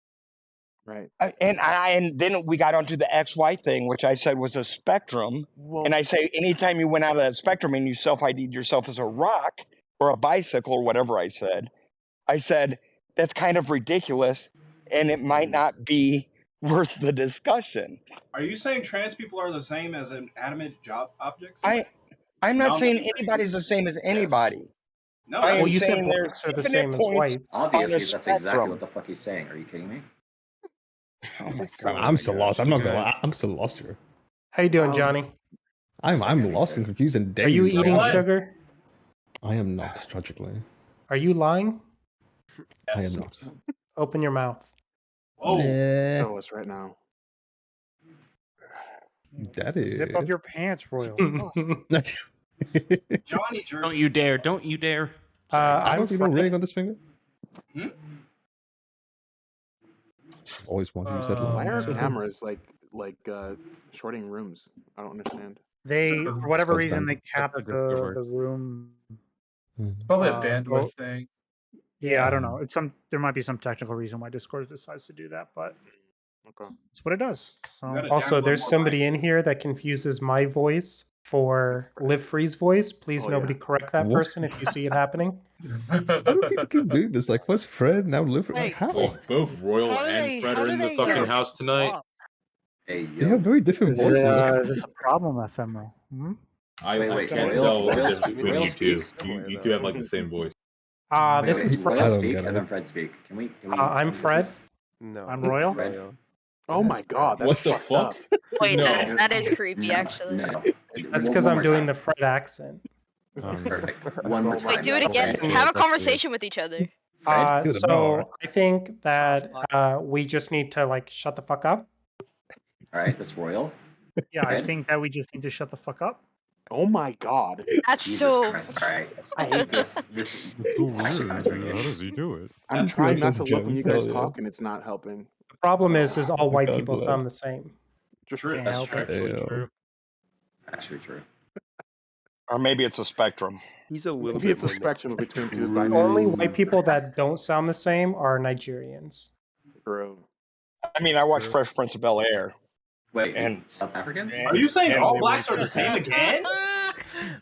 Right. And then we got onto the XY thing, which I said was a spectrum. Well, And I say anytime you went out of that spectrum and you self-ID'd yourself as a rock or a bicycle or whatever I said that's kind of ridiculous, and it might not be worth the discussion. Are you saying trans people are the same as inanimate job objects? I'm not No, saying I'm- anybody's the same as anybody. No, I am Well, you said saying there's blacks are the infinite same as points whites. on a Obviously, that's exactly spectrum. what the fuck he's saying. Are you kidding me? Oh my God, I'm still lost. I'm not gonna lie. I'm still lost here. How you doing, Johnny? I'm lost and confused and dazed. Are you eating What? sugar? I am not, tragically. Are you lying? I am not. Open your mouth. Oh, show us right now. Daddy. Zip up your pants, Royal. Johnny jerk. Don't you dare! Don't you dare! I I'm don't see no Fred. ring on this finger. Hmm? Always wanted to use that Why are line. cameras shorting rooms? I don't understand. They, So- for whatever That's reason, done. they capped That's how Discord the works. room. Probably a Uh, bandwidth well- thing. Yeah, I don't know. It's there might be some technical reason why Discord decides to do that, but it's what it does. So Also, there's somebody in here that confuses my voice for Live Free's voice. Please, nobody correct that What? person if you see it happening. How do people keep doing this? Like, first Fred, now Liv. Like, how? Both Royal and Fred are in the fucking house tonight. Hey, They have very different voices. is this a problem, Ephemeral? I Wait, can't Royal- tell the Royal difference speak- between Royal you two. speaks. You two have like the same voice. This is Fred. Royal I don't speak get and it. then Fred speak. Can we? I'm Fred. No. I'm Royal. Fred? Oh my god, What that's the fucked fuck? up. Wait, No. that is creepy, actually. No. That's because I'm doing the Fred accent. Perfect. One more time. Wait, do it again. Fred. Have a conversation with each other. Fred? So I think that we just need to like shut the fuck up. All right, that's Royal. Yeah, I Fred? think that we just need to shut the fuck up. Oh my god. That's Jesus so. Christ! All right, I hate this. This is actually kind of triggering. How does he do it? I'm That's trying what not says to look when you James, guys hell yeah. talk, and it's not helping. The problem is all white God people bless. sound the same. True. Can't That's help true. it. Damn. Actually true. Or maybe it's a spectrum. He's a little Maybe bit it's a more spectrum between two The binaries. only white people that don't sound the same are Nigerians. Bro. I mean, I watched Fresh Prince of Bel Air. Wait, And South Africans? Are you saying and all they blacks were- are the same again?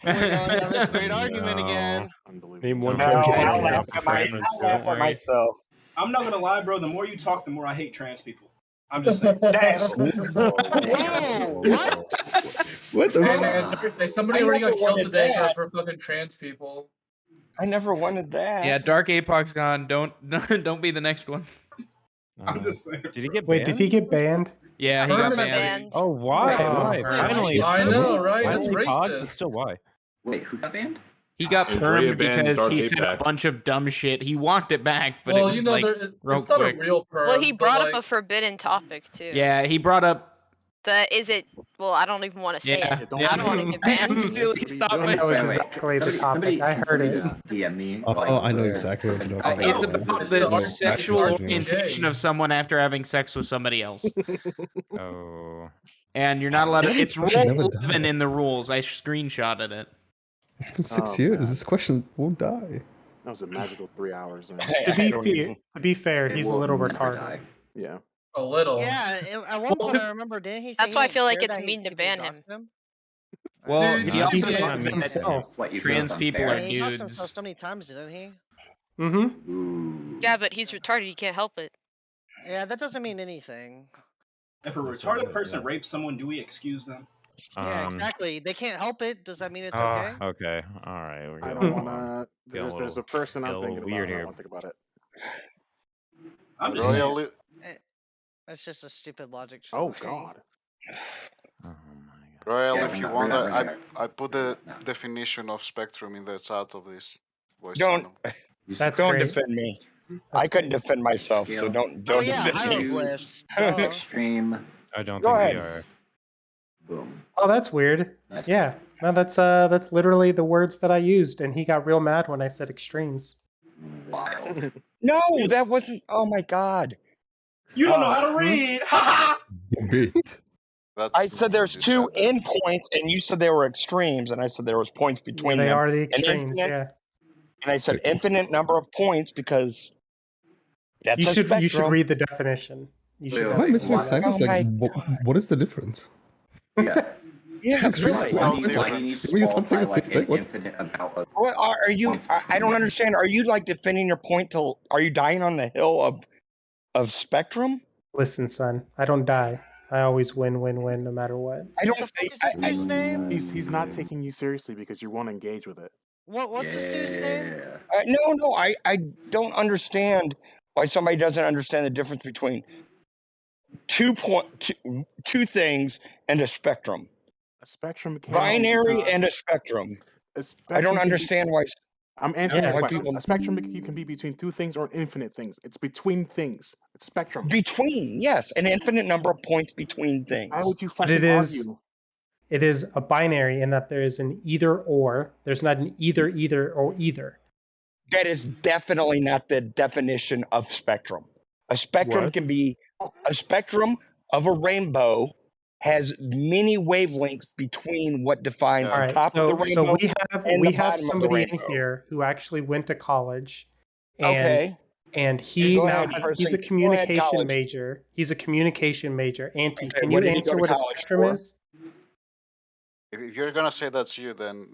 We're going down this great argument again. Name one Now, country I'll that laugh can at my- differentiate. I'll laugh at myself. I'm not gonna lie, bro. The more you talk, the more I hate trans people. I'm just saying. Whoa, what? What the Hey, fuck? man, somebody I already got never killed wanted today that. for fucking trans people. I never wanted that. Yeah, Dark Apoc's gone. Don't be the next one. I'm just saying. Did he get Wait, did he get banned? Yeah, he got Permanent banned. banned. Oh, why? Why? Finally. I know, right? That's Finally pod, but racist. still, why? Wait, who got banned? He got Andrea permed banned because Dark he said a Apex. bunch of dumb shit. He walked it back, but Well, it was you know, like real it's not quick. a real perm. Well, he but, brought like, up a forbidden topic too. Yeah, he brought up. Well, I don't even want to say Yeah, it. yeah. I don't want to get banned. Really stop I know myself. exactly the Somebody, topic. somebody, I can heard somebody it. just DM me? Oh, like, I know their exactly what you're forbidden talking It's topic? about. about This is the like- sexual Dark orientation of someone after having sex with somebody else. Oh. And you're not allowed to. It's rule Never 11 in the rules. I screenshotted it. It's been 6 Oh, years. man. This question won't die. That was a magical 3 hours, man. To be fair, It he's a will little never retarded. die. Yeah. A little. Yeah, at one point I remember, didn't he say That's why I he feel like cared it's that mean to people ban doxed him. Well, Dude, he no, also he said did it himself. What, you feel trans it's people unfair? are Yeah, he doxed himself dudes. so many times, didn't he? Mm-hmm. Ooh. Yeah, but he's retarded. He can't help it. Yeah, that doesn't mean anything. If a retarded person rapes someone, do we excuse them? Yeah, exactly. They can't help it. Does that mean it's Ah, okay? okay. All right. We're I getting don't want to. There's a person I'm thinking weird about. I here. want to think about it. I'm just saying. Royal, That's just a stupid logic. Oh okay. God. Oh my god. Royal, Yeah, if we're you not- want, we're not- I put the definition of spectrum in the chat of this voice Don't channel. That's don't great. defend me. That's I couldn't great. defend myself, so Scale. don't Oh yeah, defend me. hieroglyphs. Extreme. I don't Go think ahead. we are. Boom. Oh, that's weird. Nice. Yeah. No, that's literally the words that I used, and he got real mad when I said extremes. Wild. No, that wasn't. Oh my god. You don't know how to read. Ha That's I said there's you two said that. endpoints, and you said there were extremes, and I said there was points Yeah, between they them. are the An extremes. infinite- Yeah. And I said infinite number of points because that's You a should spectrum. read the definition. You should. Wait, Am I missing a why- sentence? oh Like, my what is the difference? Yeah. Yeah, It's really. Why no do you difference. need to We just want to qualify say like the same an thing. infinite amount of What are you? points I between don't them? understand. Are you like defending your point till? Are you dying on the hill of spectrum? Listen, son. I don't die. I always win, no matter what. I don't. What the fuck is this dude's name? He's not taking you seriously because you won't engage with it. What's this dude's name? Yeah. No. I don't understand why somebody doesn't understand the difference between two things and a spectrum. A spectrum can Binary and a spectrum. I don't understand why. I'm answering Yeah, your why question. people- A spectrum can be between two things or infinite things. It's between things. It's spectrum. Between, yes, an infinite number of points between things. Why would you But fucking it is argue? it is a binary in that there is an either or. There's not an either or either. That is definitely not the definition of spectrum. A spectrum What? can be a spectrum of a rainbow has many wavelengths between what defines All the right, top of the so rainbow we and have the bottom of the somebody in rainbow. here who actually went to college And he Go now ahead, has, person. he's a Go ahead, communication college. major. He's a communication major. Auntie, Okay, can what you did he answer go to what a college spectrum for? is? If you're gonna say that's you, then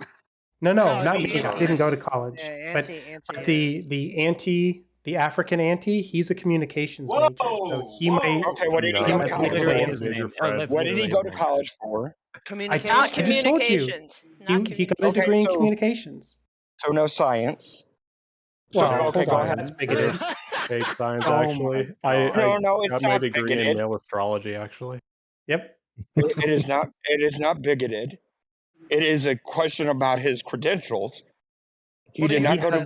No, No, not the me. I Auntie. didn't go to college. Yeah, But Auntie. the auntie, the African auntie, he's a communications major. So he might Okay, what did he he go to might be college able to literally for? his answer. name. Oh, that's What did he literally go his to name. college for? Communications. I just told you. He got a degree in communications. So no science. Well, okay, hold go on. ahead. That's bigoted. Fake science, Oh my actually. I No, it's got my not degree in bigoted. male astrology, actually. Yep. It is not. It is not bigoted. It is a question about his credentials. He did not go to.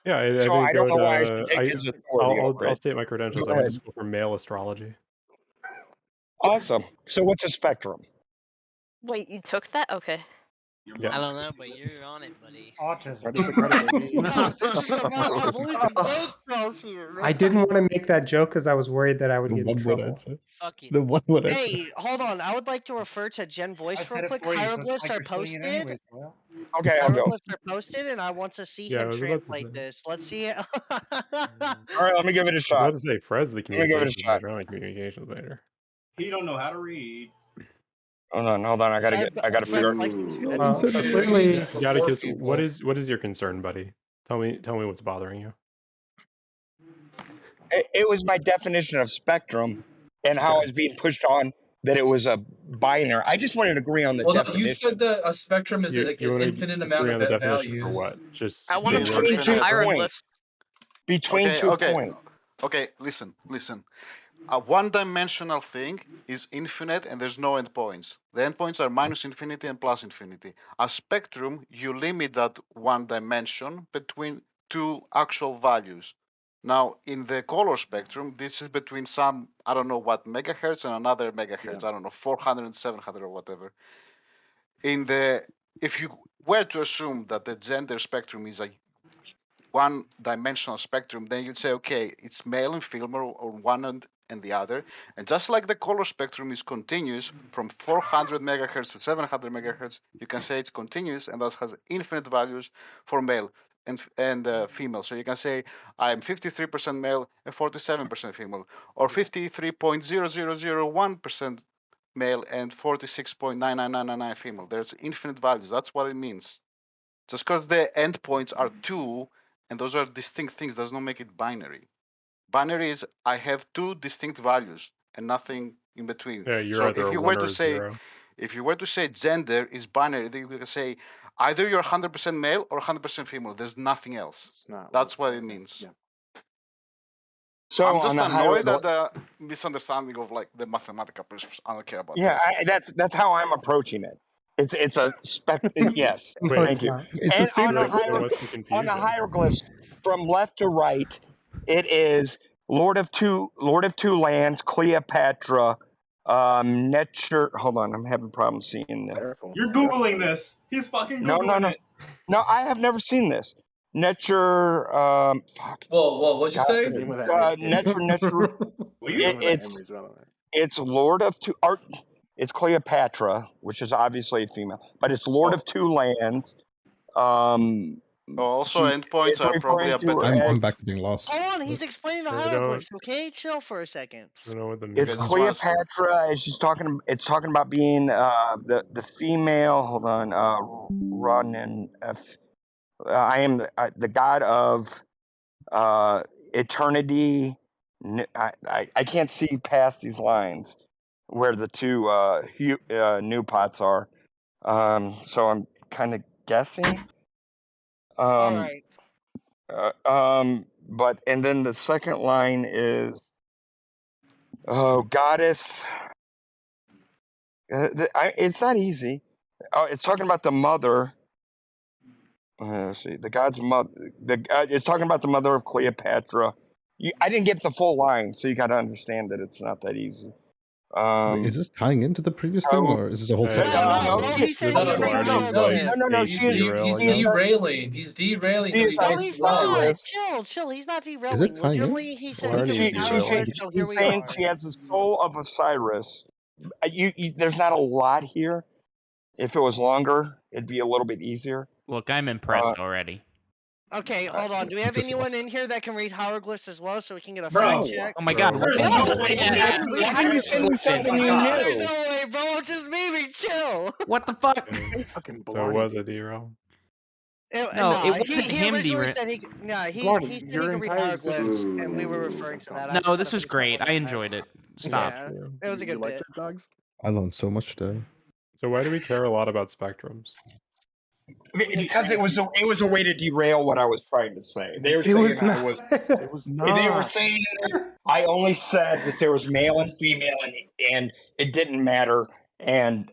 Yeah, I So didn't I don't go know why I should to. take his authority over I'll it. state my credentials. Go I went to ahead. school for male astrology. Awesome. So what's a spectrum? Wait, you took that? Okay. Yeah. I don't know, but you're on it, buddy. Autism. Ready, set, ready, baby. This is about I'm losing brain cells here, man. I didn't want to make that joke because I was worried that I would The get in one word trouble. answer. Fuck it. The one word answer. Hey, hold on. I would like to refer to Gen Voice I real said it quick. for you, so it's Hieroglyphs like are you're saying it posted. anyways, Will. Okay, I'll go. Hieroglyphs are posted, and I want to see Yeah, I him was about to translate say. this. Let's see it. All right, let me give it a I was shot. about to say Fred's the Let me give it a communications shot. major. I'm a communications major. He don't know how to read. Hold on. I gotta figure out. So clearly, Gaticus, what is your concern, buddy? Tell me what's bothering you. It was my definition of spectrum and how it's being pushed on that it was a binary. I just wanted to agree on the Well, no, definition. you said that a spectrum is like You an wanna infinite amount agree of on the definition values. for what? Just I want to the put word it in Between two hieroglyphs. Between okay, 2 okay, points. okay. Listen. A one-dimensional thing is infinite, and there's no endpoints. The endpoints are minus infinity and plus infinity. A spectrum, you limit that one dimension between two actual values. Now, in the color spectrum, this is between some, I don't know what, megahertz and another megahertz. I don't know, 400 and 700 or whatever. If you were to assume that the gender spectrum is a one-dimensional spectrum, then you'd say, okay, it's male and female on one end and the other. And just like the color spectrum is continuous from 400 megahertz to 700 megahertz, you can say it's continuous and thus has infinite values for male and female. So you can say I'm 53% male and 47% female, or 53.0001% male and 46.99999 female. There's infinite values. That's what it means. Just because the endpoints are two and those are distinct things does not make it binary. Binary is I have two distinct values and nothing in between. Yeah, you're So either if a you 1 were or to a say 0. if you were to say gender is binary, then you can say either you're 100% male or 100% female. There's nothing else. That's what it means. Yeah. So I'm just on the annoyed higher, at the misunderstanding of like the mathematical principles. I don't care about yeah, this. that's how I'm approaching it. It's a spec. Yes, No, Wait, it's thank you. not. It's And the same thing. what's the on confusion? the hieroglyphs from left to right, it is Lord of two lands, Cleopatra, Netcher. Hold on, I'm having problems seeing that. Careful. You're googling this. He's fucking googling it. No, I have never seen this. Netcher, fuck. Whoa, what'd you God, say? Begin with an H, baby. Netcher. Begin with an M is relevant. It's Lord of two. It's Cleopatra, which is obviously a female, but it's Lord of two lands. Also, endpoints are probably a better I'm word. back to being lost. Hold on, he's explaining the I don't- hieroglyphs. Okay, chill for a second. I don't know what the It's just wanna- Cleopatra, and she's talking. It's talking about being the female. Hold on, Ronan. I am the god of eternity. I can't see past these lines where the two new pots are. So I'm kind of guessing. All right. But and then the second line is, oh, goddess. It's not easy. Oh, it's talking about the mother. Let's see, the god's mother. It's talking about the mother of Cleopatra. I didn't get the full line, so you got to understand that it's not that easy. Wait, is this tying into the previous thing, or is this a whole separate? No, he says he's reading hieroglyphs. No. He's derailing. He's derailing because he No, thinks he's it's wrong. not. Chill. He's not derailing. tying in? Legitimately, he said he's reading She's hieroglyphs, so here he's we saying are. she has the soul of Osiris. There's not a lot here. If it was longer, it'd be a little bit easier. Look, I'm impressed already. Okay, hold on. Do we have Just anyone lost. in here that can read hieroglyphs as well, so we can get a Bro. fact check? Oh my God! Bro, Why what? did you No, say yeah, that? Why are you saying something you No, knew? there's no way, bro. I'm just memeing. Chill. What the fuck? Fucking So it Blarney. was a derail. No, it wasn't he him originally derail- said he. No, he Blarney, said he your could read entire hieroglyphs, existence. and we were referring to that. I No, just this had was to put great. that I on enjoyed it. Stop. Yeah, it was a You good like bit. your dogs? I learned so much today. So why do we care a lot about spectrums? Because it was a way to derail what I was trying to say. They were It saying was I not. was. It was not. They were saying I only said that there was male and female, and it didn't matter, and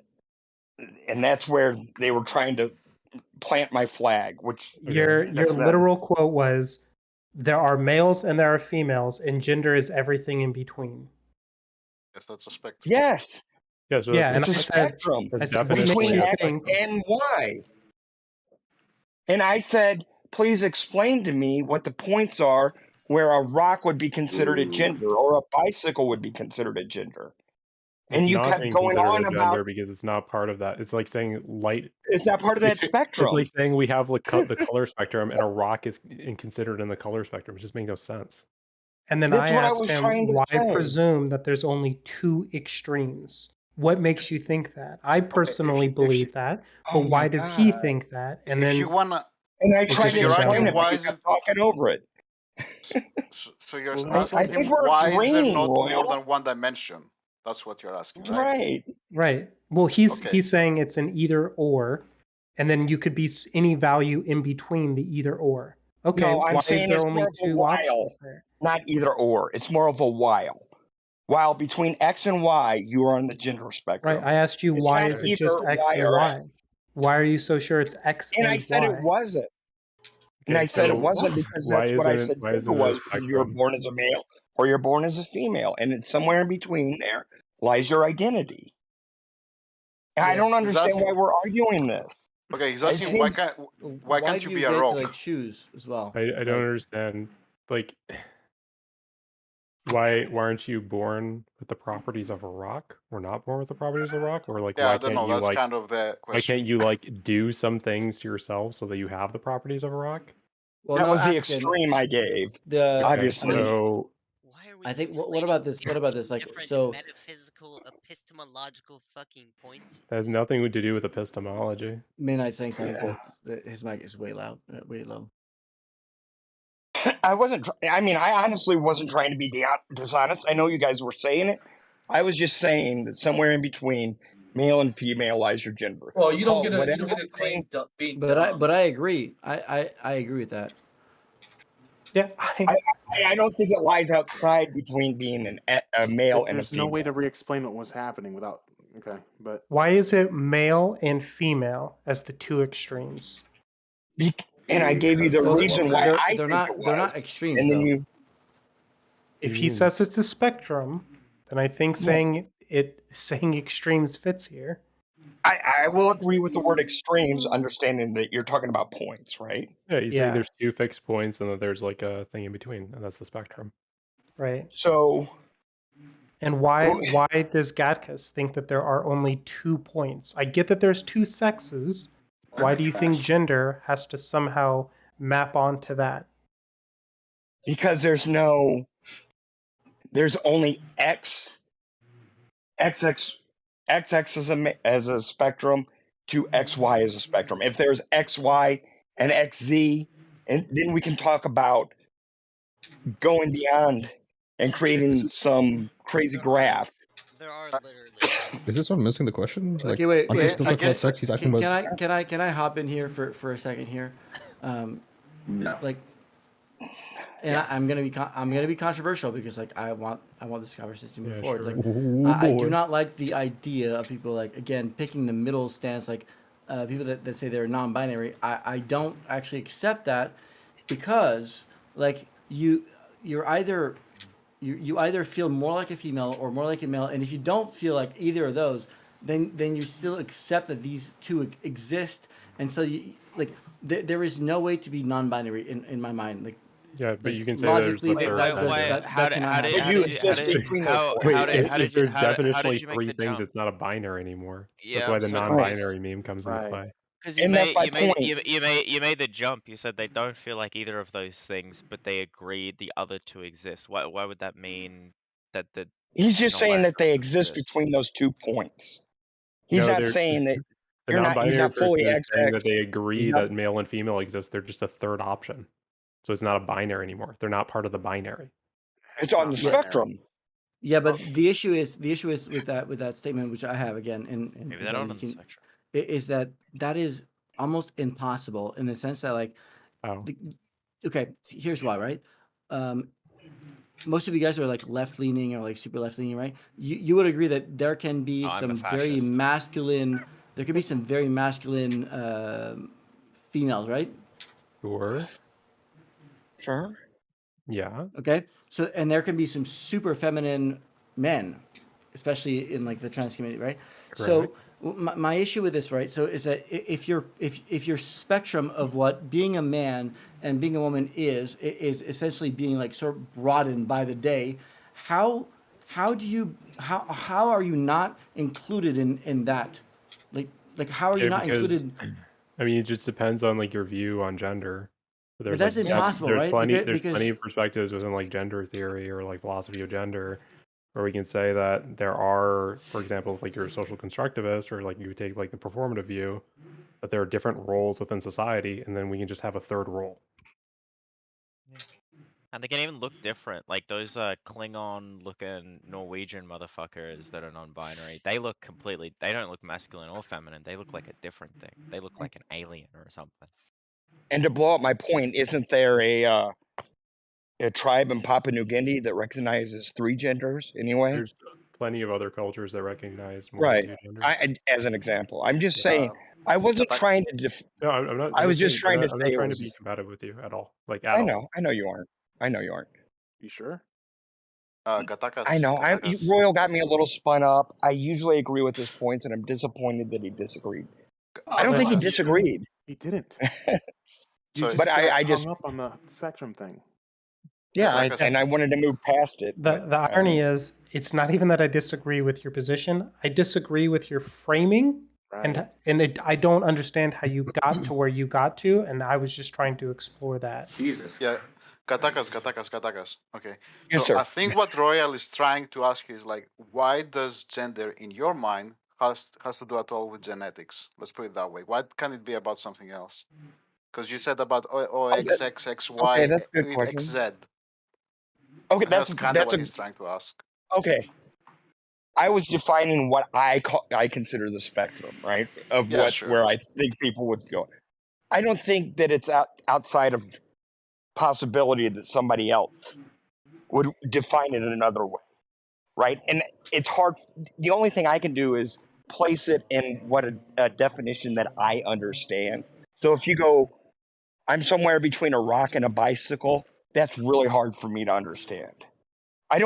that's where they were trying to plant my flag. Which Your that's them. literal quote was, "There are males and there are females, and gender is everything in between." Yes, that's a spectrum. Yes, Yeah, so Yeah, that's and it's I a said, spectrum that's what makes between you definitionally a X think? spectrum. and Y. And I said, please explain to me what the points are where a rock would be considered a gender or a bicycle would be considered a gender. And It's you not kept being going considered on a about gender because it's not part of that. It's like saying light. it's not part of that It's spectrum. like saying we have like the color spectrum and a rock is considered in the color spectrum. It just makes no sense. And then That's I what I asked was him, trying to why say. presume that there's only two extremes? What makes you think that? I personally believe that, but Oh why my does he God. think that? And If then you wanna, And I it tried just to goes you're explain asking it, downhill. but why you is it, kept talking over it. so you're I asking think him we're why is there agreeing, not more Royal. than one dimension? That's what you're asking, right? Right. Right. Well, he's Okay. saying it's an either or, and then you could be any value in between the either or. Okay, No, I'm why is saying there it's only more of a two while, options there? not either or. It's more of a while. While between X and Y, you are on the gender Right. spectrum. I asked you, It's why not is it either just X Y and or Y? X. Why are you so sure it's X And I and said it Y? wasn't. And Okay, I said it so wasn't because why that's what I isn't said why gender isn't it a was, because you're spectrum? born as a male or you're born as a female. And it's somewhere in between there lies your identity. And I don't He's understand why asking. we're arguing this. Okay, he's It asking why seems can't you do be you a get rock? to like choose as well? I don't understand. Like, why aren't you born with the properties of a rock, or not born with the properties of a rock, or like Yeah, I why don't can't know. you That's like kind of the why question. can't you like do some things to yourself so that you have the properties of a rock? Well, That no, was the African. extreme I gave. The Okay, Obviously. so I think what about this? What about this? Like, so metaphysical, epistemological fucking points. that has nothing to do with epistemology. Midnight saying something, Yeah. but his mic is way loud, way low. I wasn't. I mean, I honestly wasn't trying to be dishonest. I know you guys were saying it. I was just saying that somewhere in between male and female lies your gender. Well, you don't get Whatever to claim being But dumb. I agree. I agree with that. Yeah, I don't think it lies outside between being a male and a There's no female. way to re-explain what was happening without. Okay, but Why is it male and female as the two extremes? And I gave you the reason why I they're think not it was. they're not extremes And then though. you. If he says it's a spectrum, then I think saying extremes fits here. I will agree with the word extremes, understanding that you're talking about points, right? Yeah, you say Yeah. there's two fixed points and that there's like a thing in between, and that's the spectrum. Right. So. And why does Gattkus think that there are only 2 points? I get that there's 2 sexes. Why do you think gender has to somehow map onto that? Because there's only X as a spectrum to XY as a spectrum. If there's XY and XZ, and then we can talk about going beyond and creating some crazy graph. Is this one missing the question? Like, Okay, wait. aren't we still talking about sex? He's asking about. Can I hop in here for a second here? No. Like, and I'm gonna be controversial because like I want this conversation to move forward. sure. Like, Ooh, I do boy. not like the idea of people like again picking the middle stance. Like people that say they're non-binary. I don't actually accept that because like you either feel more like a female or more like a male, and if you don't feel like either of those, then you still accept that these two exist, and so you like there is no way to be non-binary in my mind. Like Yeah, but you can say logically, there's if there's definitionally three things, it's not a binary anymore. That's why the non-binary meme comes into play. Because you And that's made my you made point. you made the jump. You said they don't feel like either of those things, but they agreed the other two exist. Why would that mean that the He's just saying non-binary that they person exist exists? between those 2 points. He's No, not they're saying that the you're not. He's non-binary not fully person is saying XX. that they He's agree not. that male and female exist. They're just a third option. So it's not a binary anymore. They're not part of the binary. It's on the spectrum. Yeah, but the issue is with that statement, which I have again, and Maybe they're again, not you on the can, spectrum. is that is almost impossible in the sense that like, okay, here's why, right? Most of you guys are like left leaning or like super left leaning, right? You would agree that there can be I'm a some very fascist. masculine, there could be some very masculine females, right? Sure. Yeah. Okay. So, and there can be some super feminine men, especially in like the trans community, right? So my issue with this, right? So is that if your spectrum of what being a man and being a woman is essentially being like sort of broadened by the day, how are you not included in that? Like how are you Yeah, not because included? I mean, it just depends on like your view on gender. But that's impossible, right? There's plenty of perspectives within like gender theory or like philosophy of gender, where we can say that there are, for example, like you're a social constructivist, or like you take like the performative view, that there are different roles within society, and then we can just have a third role. And they can even look different. Like those Klingon looking Norwegian motherfuckers that are non-binary. They look completely. They don't look masculine or feminine. They look like a different thing. They look like an alien or something. And to blow up my point, isn't there a tribe in Papua New Guinea that recognizes 3 genders anyway? There's plenty of other cultures that recognize more Right. than 2 genders. As an example, I'm just saying. I wasn't trying to. No, I'm not. I was just saying, trying to I'm say not it trying to was. be combative with you at all. Like at I all. know. I know you aren't. I know you aren't. You sure? Gatakas. I know. Gatakas. Royal got me a little spun up. I usually agree with his points, and I'm disappointed that he disagreed. I don't think he disagreed. He didn't. So, You just but got I just hung up on the spectrum thing. yeah, and I wanted to move past it. The irony is, it's not even that I disagree with your position. I disagree with your framing, and I don't understand how you got to where you got to, and I was just trying to explore that. Jesus. Yeah, Gatakas. Okay. Yes, so sir. I think what Royal is trying to ask you is like, why does gender in your mind has to do at all with genetics? Let's put it that way. Why can't it be about something else? Because you said about OXXXY, Okay, that's a good question. XZ. Okay, That's kind of that's what a he's trying to ask. okay. I was defining what I consider the spectrum, right? Of Yeah, sure. where I think people would go. I don't think that it's outside of possibility that somebody else would define it in another way, right? And it's hard. The only thing I can do is place it in what a definition that I understand. So if you go, I'm somewhere between a rock and a bicycle, that's really hard for me to understand. I'm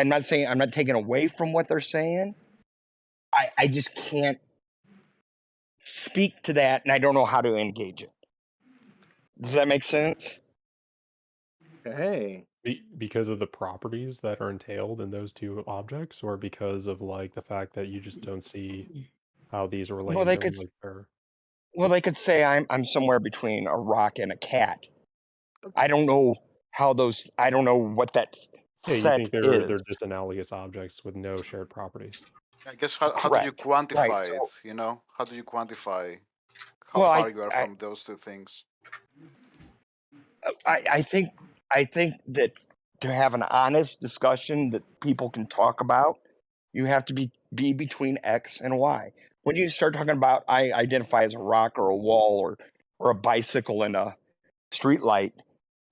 not saying I'm not taking away from what they're saying. I just can't speak to that, and I don't know how to engage it. Does that make sense? Hey. Because of the properties that are entailed in those two objects, or because of like the fact that you just don't see how these relate? Well, they could. Well, they could say I'm somewhere between a rock and a cat. I don't know how those. I don't know what that Yeah, you set think they're is. disanalogous objects with no shared properties. I guess how do you Correct. quantify Right, so- it? You know, how do you quantify how Well, far you are from those two things? I think that to have an honest discussion that people can talk about, you have to be between X and Y. When you start talking about I identify as a rock or a wall or a bicycle and a street light,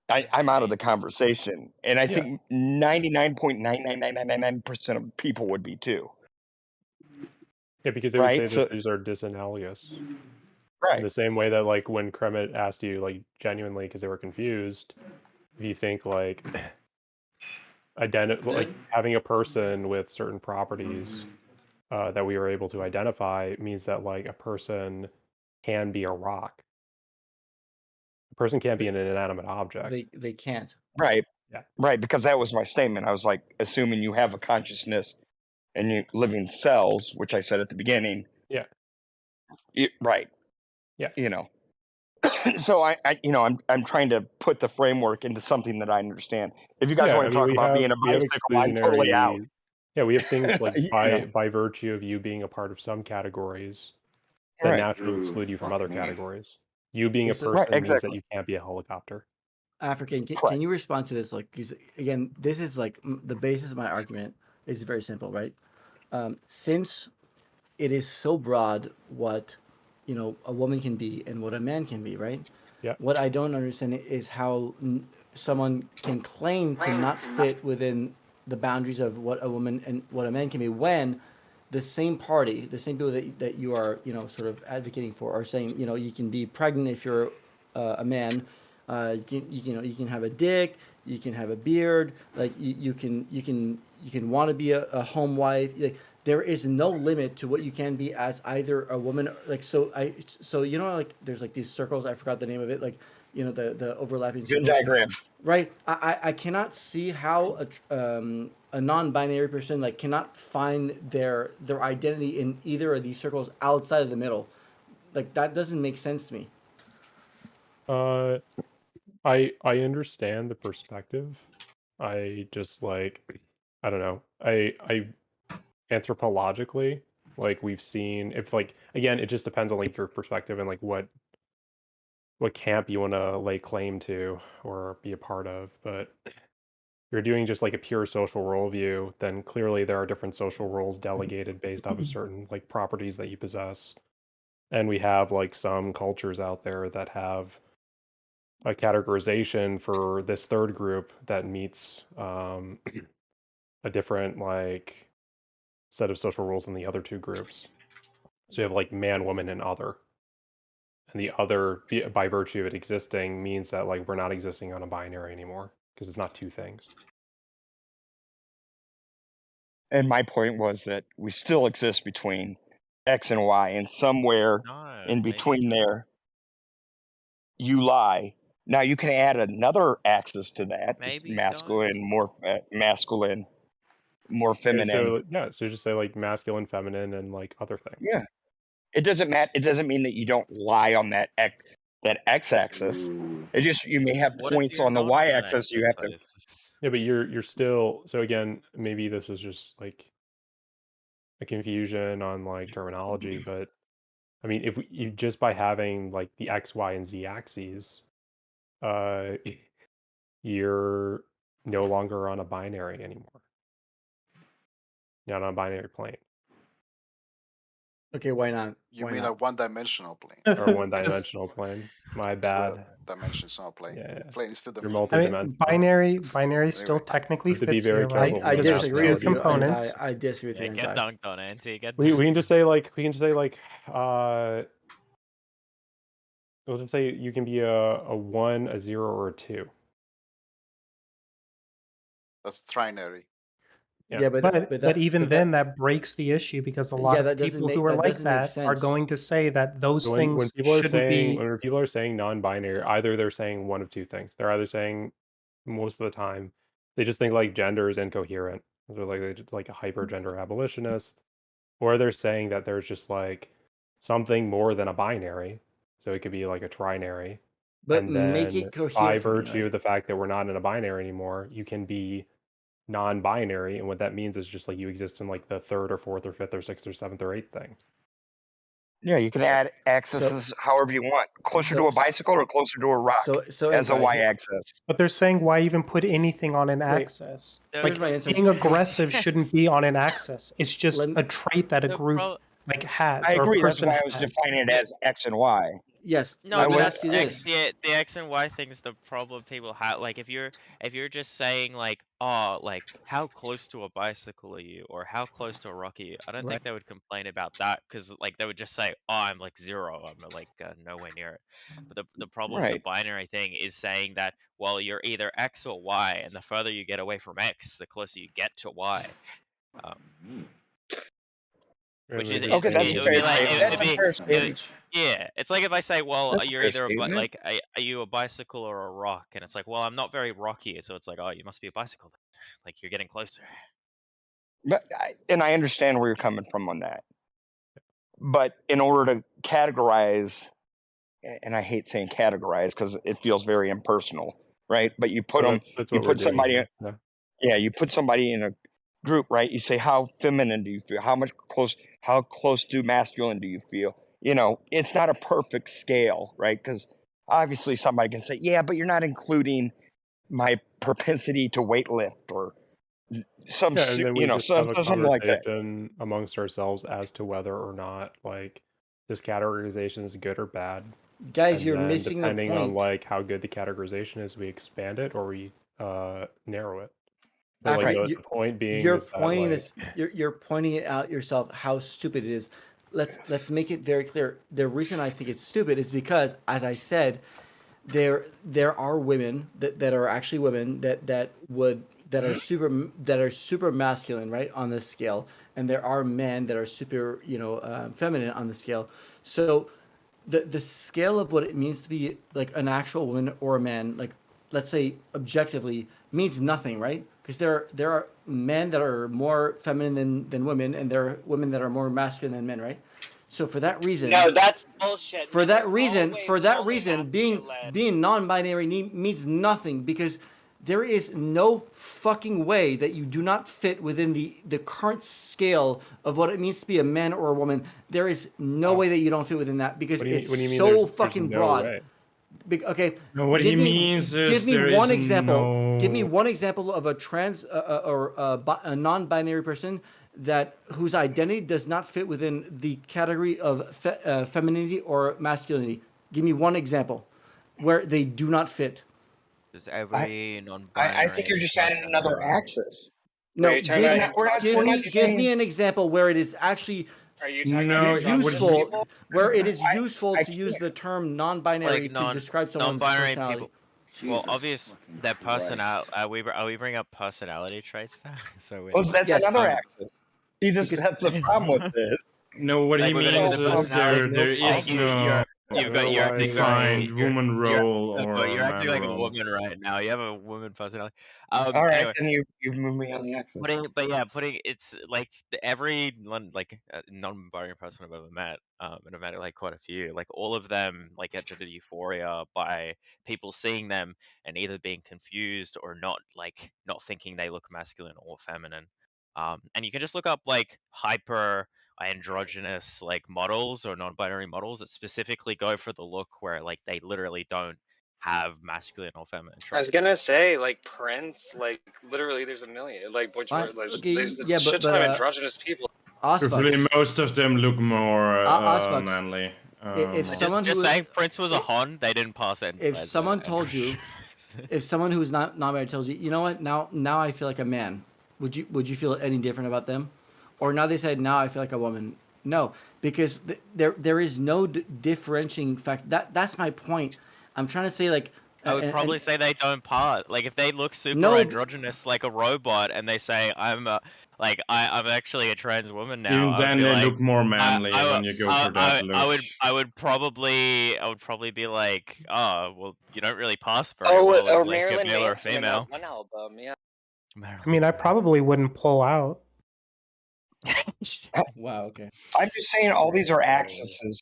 I'm out of the conversation. And I think 99.99999% of people would be too. Yeah, because they Right, would say so- that these are disanalogous. Right. In the same way that like when Kremet asked you like genuinely because they were confused, if you think like like having a person with certain properties that we were able to identify means that like a person can be a rock. A person can't be an inanimate object. They can't. Right. Yeah. Right, because that was my statement. I was like, assuming you have a consciousness and you live in cells, which I said at the beginning. Yeah. Right. Yeah. You know. So I'm trying to put the framework into something that I understand. If you guys Yeah, want I to mean, talk about being a we have bicycle, I'm totally out. exclusionary. Yeah, we have things like You know. by virtue of you being a part of some categories that Right. naturally exclude you from other categories. You being a So- Right, person means that exactly. you can't be a helicopter. African, can you respond to this? Like, 'cause, again, this is like the basis of my argument is very simple, right? Since it is so broad what a woman can be and what a man can be, right? Yeah. What I don't understand is how someone can claim to not fit within the boundaries of what a woman and what a man can be when the same party, the same people that you are, sort of advocating for, are saying, you can be pregnant if you're a man. You can have a dick, you can have a beard, like you can want to be a home wife. Like, there is no limit to what you can be as either a woman, like like there's like these circles. I forgot the name of it. Like the overlapping Venn circles. diagrams. Right. I cannot see how a non-binary person like cannot find their identity in either of these circles outside of the middle. Like, that doesn't make sense to me. I understand the perspective. I just like, I don't know. I anthropologically, like, we've seen, if like, again, it just depends on like your perspective and like what camp you want to lay claim to or be a part of. But if you're doing just like a pure social worldview, then clearly there are different social roles delegated based off of certain like properties that you possess. And we have like some cultures out there that have a categorization for this third group that meets a different like set of social rules than the other two groups. So you have like man, woman, and other. And the other, by virtue of it existing, means that like we're not existing on a binary anymore because it's not two things. And my point was that we still exist between X and Y, and somewhere in between there, you lie. Now you can add another axis to that: is masculine, more feminine. So just say like masculine, feminine, and like other things. Yeah, it doesn't matter. It doesn't mean that you don't lie on that X axis. It just, you may have points on the Y axis. You have to. Yeah, but you're still, so again, maybe this is just like a confusion on like terminology, but I mean, if you just by having like the X, Y, and Z axes, you're no longer on a binary anymore. You're not on a binary plane. Okay, why not? You Why mean not? a one-dimensional plane? Or one-dimensional plane. My bad. Dimensional plane. Yeah. Plane is two You're dimensional. I mean, binary still technically have to be fits very here, right? careful I with Because there's disagree two with you, components. I disagree with you, Get Anti. dunked on, Auntie. We can just say like we'll just say you can be a 1, a 0, or a 2. That's trinary. Yeah, but even then, that breaks the issue because a lot of people who are like that are going to say that those So things when people are shouldn't saying be. when people are saying non-binary, either they're saying one of two things. They're either saying, most of the time, they just think like gender is incoherent. They're like a hyper gender abolitionist, or they're saying that there's just like something more than a binary. So it could be like a trinary. But And make then it coherent by for me, virtue like- of the fact that we're not in a binary anymore, you can be non-binary, and what that means is just like you exist in like the third or fourth or fifth or sixth or seventh or eighth thing. Yeah, you can add axes however you want, closer to a bicycle or closer to a rock as a Y axis. But they're saying, why even put anything on an axis? Here's my answer. Being aggressive shouldn't be on an axis. It's just a trait that a group has. I or agree. a That's person why I was has. defining it as X and Y. Yes. No, let me but ask you this. the X and Y thing's the problem people have. Like, if you're just saying like, oh, like how close to a bicycle are you, or how close to a rock are you? I don't Right. think they would complain about that, because like they would just say, oh, I'm like 0, I'm like nowhere near it. But the problem with the binary thing is saying that, well, you're either X or Y, and the further you get away from X, the closer you get to Y. Which is Okay, that's a fair statement. That's a fair statement. Yeah, it's like if I say, well, That's a you're fair either statement. are you a bicycle or a rock? And it's like, well, I'm not very rocky, so it's like, oh, you must be a bicycle then. Like, you're getting closer. But I understand where you're coming from on that. But in order to categorize and I hate saying categorize because it feels very impersonal, right? But you put Well, them, that's you what we're put doing somebody, here. Yeah. yeah, you put somebody in a group, right? You say, how feminine do you feel? How close to masculine do you feel? You know, it's not a perfect scale, right? Because obviously somebody can say, yeah, but you're not including my propensity to weightlift or some, Yeah, and then we you know, just have a something like that. conversation amongst ourselves as to whether or not like this categorization is good or bad. Guys, And you're then missing the depending on point. like how good the categorization is, we expand it or we narrow it. But After like the point being you're is that pointing like this, you're pointing it out yourself how stupid it is. Let's make it very clear. The reason I think it's stupid is because, as I said, there are women that are actually women that are super masculine, right, on this scale, and there are men that are super feminine on the scale. So the scale of what it means to be like an actual woman or a man, like let's say objectively, means nothing, right? Because there are men that are more feminine than women, and there are women that are more masculine than men, right? So for that reason, No, that's bullshit. for that reason, being non-binary means nothing, because there is no fucking way that you do not fit within the current scale of what it means to be a man or a woman. There is no way that you don't fit within that, because what do you it's mean so there's fucking no broad. way? Okay. No, what he means is give me there one is example. no- Give me one example of a trans or a non-binary person whose identity does not fit within the category of femininity or masculinity. Give me one example where they do not fit. Does every non-binary I think you're just adding person another have- axis. No, you're talking about give me an example where it is actually Are you talking No, about useful, where it is useful to use the term non-binary like to describe someone's non-binary personality. people? Well, obvious their personality. Are we bring up personality traits now? So Well, that's another axis. See, that's the problem with this. No, what he Like, with means the is there personality, is no you've got you're acting very defined woman you're role you're or acting man like a role. woman right now. You have a woman personality. All right, Anyway, then you've moved me on the axis. putting it's like every non-binary person I've ever met, and I've met like quite a few, like all of them like get gender euphoria by people seeing them and either being confused or not thinking they look masculine or feminine. And you can just look up like hyper androgynous like models or non-binary models that specifically go for the look where like they literally don't have masculine or feminine I was traits. gonna say, like Prince, like literally, there's a million. Like, which Fine, are like, okay, there's a yeah, shit ton of androgynous people. Truthfully, most of them look more Osfox, manly. if someone Just who saying Prince was a Hon, they didn't pass it. if someone told you, if someone who's not non-binary tells you, you know what, now I feel like a man, would you feel any different about them? Or now they said, now I feel like a woman. No, because there is no differentiating fact. That's my point. I'm trying to say, like, I would probably say they don't part. Like if they look super No, androgynous like a robot and they say I'm I'm actually a trans woman now. Even I would then, be they like, look more manly I, when you go for that look. I would probably be like, oh well, you don't really pass very well as Or like Marilyn a male or a Manson in that female. one album, yeah. I mean, I probably wouldn't pull out. Wow. Okay. I'm just saying all these are axes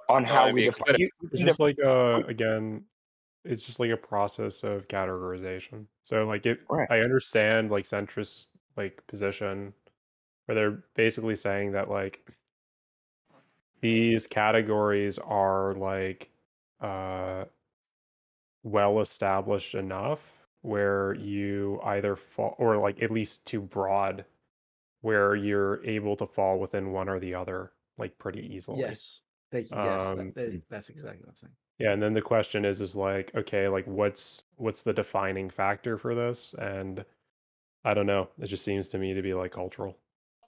on how we define. It's just like again, it's just like a process of categorization. So like I understand like centrist like position where they're basically saying that like these categories are like well established enough where you either fall or like at least too broad where you're able to fall within one or the other like pretty easily. Yes. Thank you. Yes, that's exactly what I'm saying. Yeah, and then the question is like, okay, like what's the defining factor for this? And I don't know. It just seems to me to be like cultural.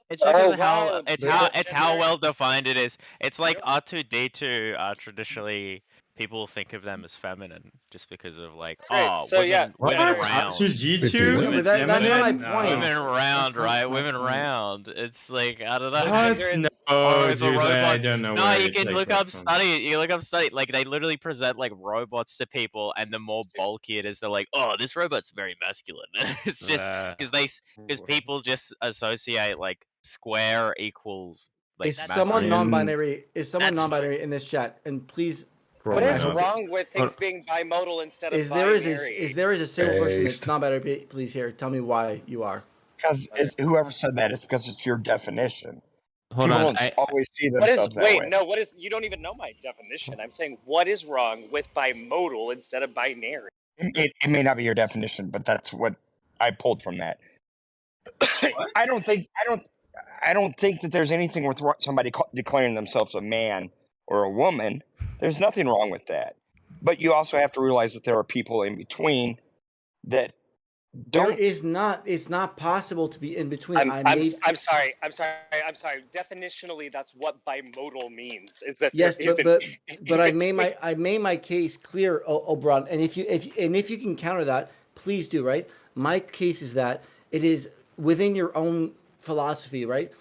It's because of how it's how well defined it is. It's like R2D2 traditionally people think of them as feminine just because of like so yeah. women What? round. R2D2? No, but that's not my point. Women round, That's not right? my Women point. round. It's like I don't know. What? No, dude, I don't know No, where you you can take look that up from. study. You look up study. Like they literally present like robots to people, and the more bulky it is, they're like, "Oh, this robot's very masculine." It's just because people just associate like square equals like Is someone masculine. non-binary? Is someone non-binary in this chat? And please What I is hope wrong with things being bimodal instead of is there is binary? a single person that's Based. not binary? Please here, tell me why you are. Because whoever said that is because it's your definition. Hold People on, don't always see What is themselves that way. no, what is you don't even know my definition. I'm saying what is wrong with bimodal instead of binary? It may not be your definition, but that's what I pulled from that. I don't think that there's anything with somebody declaring themselves a man or a woman. There's nothing wrong with that. But you also have to realize that there are people in between that There don't. is not. It's not possible to be in between. I'm sorry. Definitionally, that's what bimodal means. Is that Yes, there but isn't but in I made my case clear, Oberon. And if you can counter that, please do. Right. My case is that it is within your own philosophy. Right.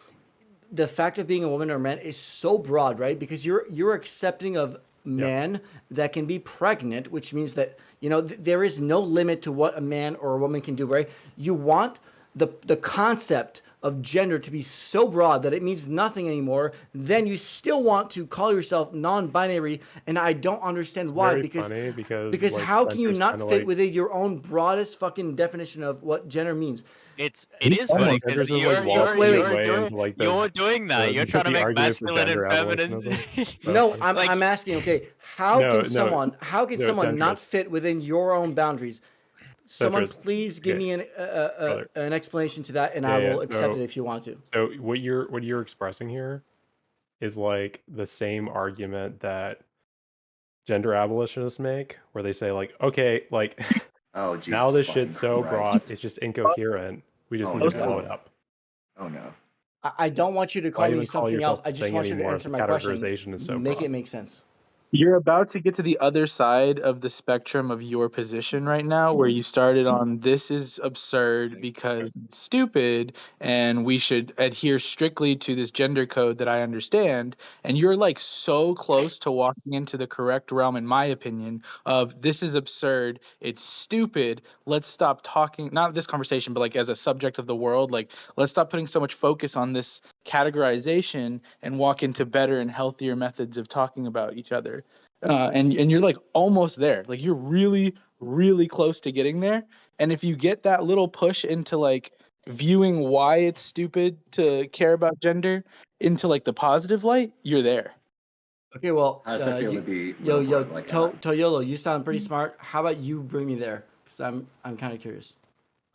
The fact of being a woman or a man is so broad, right? Because you're accepting of man that can be pregnant, which means that there is no limit to what a man or a woman can do, right? You want the concept of gender to be so broad that it means nothing anymore. Then you still want to call yourself non-binary, and I don't understand why. Very funny Because like, how can you gender's not kinda fit like, within your own broadest fucking definition of what gender means? It He's is funny almost because gender's is, like, waltzing his way into, like, you're doing that. You're trying to the make argument for masculine gender and feminine. abolitionism. No, I'm asking. Okay, how No, can someone not Centrist. fit within your own boundaries? Someone Centrist. please give Okay. me an explanation to that, and Yeah, I yeah, will accept so- it if you want to. So what you're expressing here is like the same argument that gender abolitionists make, where they say like, okay, like Oh, Jesus now this fucking shit's so Christ. broad, it's just incoherent. We just Oh, need to no. blow it up. Oh no. I don't want you to Why call me even call something else. yourself I just thing want you to anymore if answer the my question. categorization is so Make broad? it make sense. You're about to get to the other side of the spectrum of your position right now, where you started on this is absurd because it's stupid and we should adhere strictly to this gender code that I understand. And you're like so close to walking into the correct realm, in my opinion, of this is absurd, it's stupid, let's stop talking, not this conversation, but like as a subject of the world, like let's stop putting so much focus on this categorization and walk into better and healthier methods of talking about each other. And you're like almost there. Like you're really, really close to getting there. And if you get that little push into like viewing why it's stupid to care about gender into like the positive light, you're there. Okay, well, How does that feel to be Toyolo, you sound pretty smart. How about you bring me there? Because I'm kind of curious.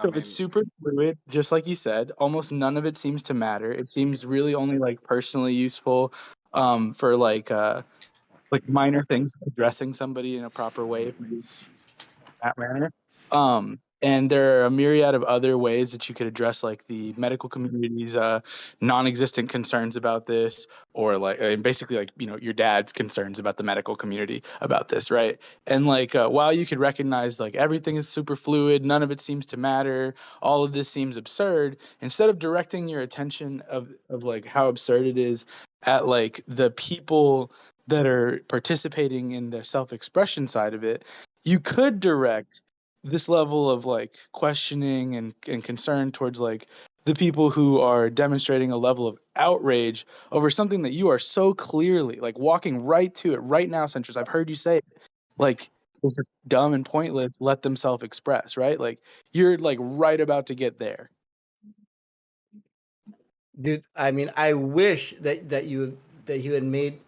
So it's super fluid, just like you said. Almost none of it seems to matter. It seems really only like personally useful for like minor things, addressing somebody in a proper way in that manner. And there are a myriad of other ways that you could address like the medical community's non-existent concerns about this, or like basically like your dad's concerns about the medical community about this, right? And like while you could recognize like everything is super fluid, none of it seems to matter, all of this seems absurd, instead of directing your attention of like how absurd it is at like the people that are participating in the self-expression side of it, you could direct this level of like questioning and concern towards like the people who are demonstrating a level of outrage over something that you are so clearly like walking right to it right now, Centrist. I've heard you say it, like it's just dumb and pointless. Let them self-express, right? Like you're like right about to get there. Dude, I mean, I wish that you had made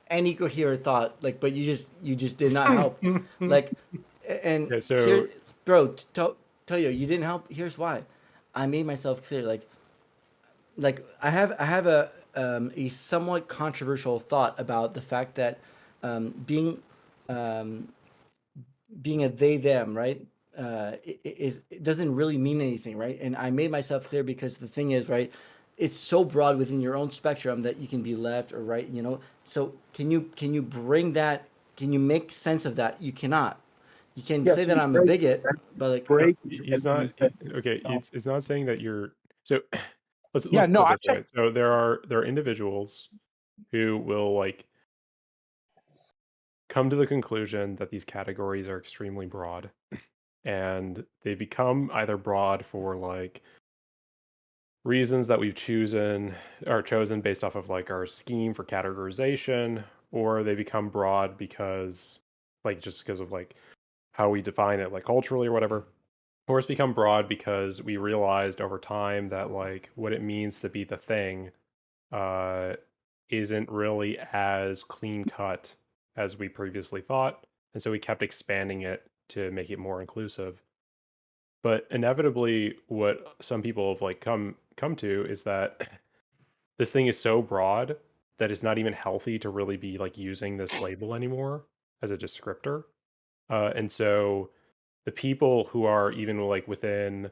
any coherent thought, like, but you just did not help. Like, and Okay, so- here, bro, tell you didn't help. Here's why. I made myself clear. Like I have a somewhat controversial thought about the fact that being a they them, right, it doesn't really mean anything, right? And I made myself clear because the thing is, right, it's so broad within your own spectrum that you can be left or right, so can you bring that, can you make sense of that? You cannot. You can say that I'm a bigot, but like He's not okay. It's not saying that you're so. Let's Yeah, no, put I'm it this way. So there are individuals who will like come to the conclusion that these categories are extremely broad, and they become either broad for like reasons that we've chosen based off of like our scheme for categorization, or they become broad because, like, just because of like how we define it, like culturally or whatever. Or it's become broad because we realized over time that like what it means to be the thing uh, isn't really as clean cut as we previously thought, and so we kept expanding it to make it more inclusive. But inevitably, what some people have like come to is that this thing is so broad that it's not even healthy to really be like using this label anymore as a descriptor. And so the people who are even like within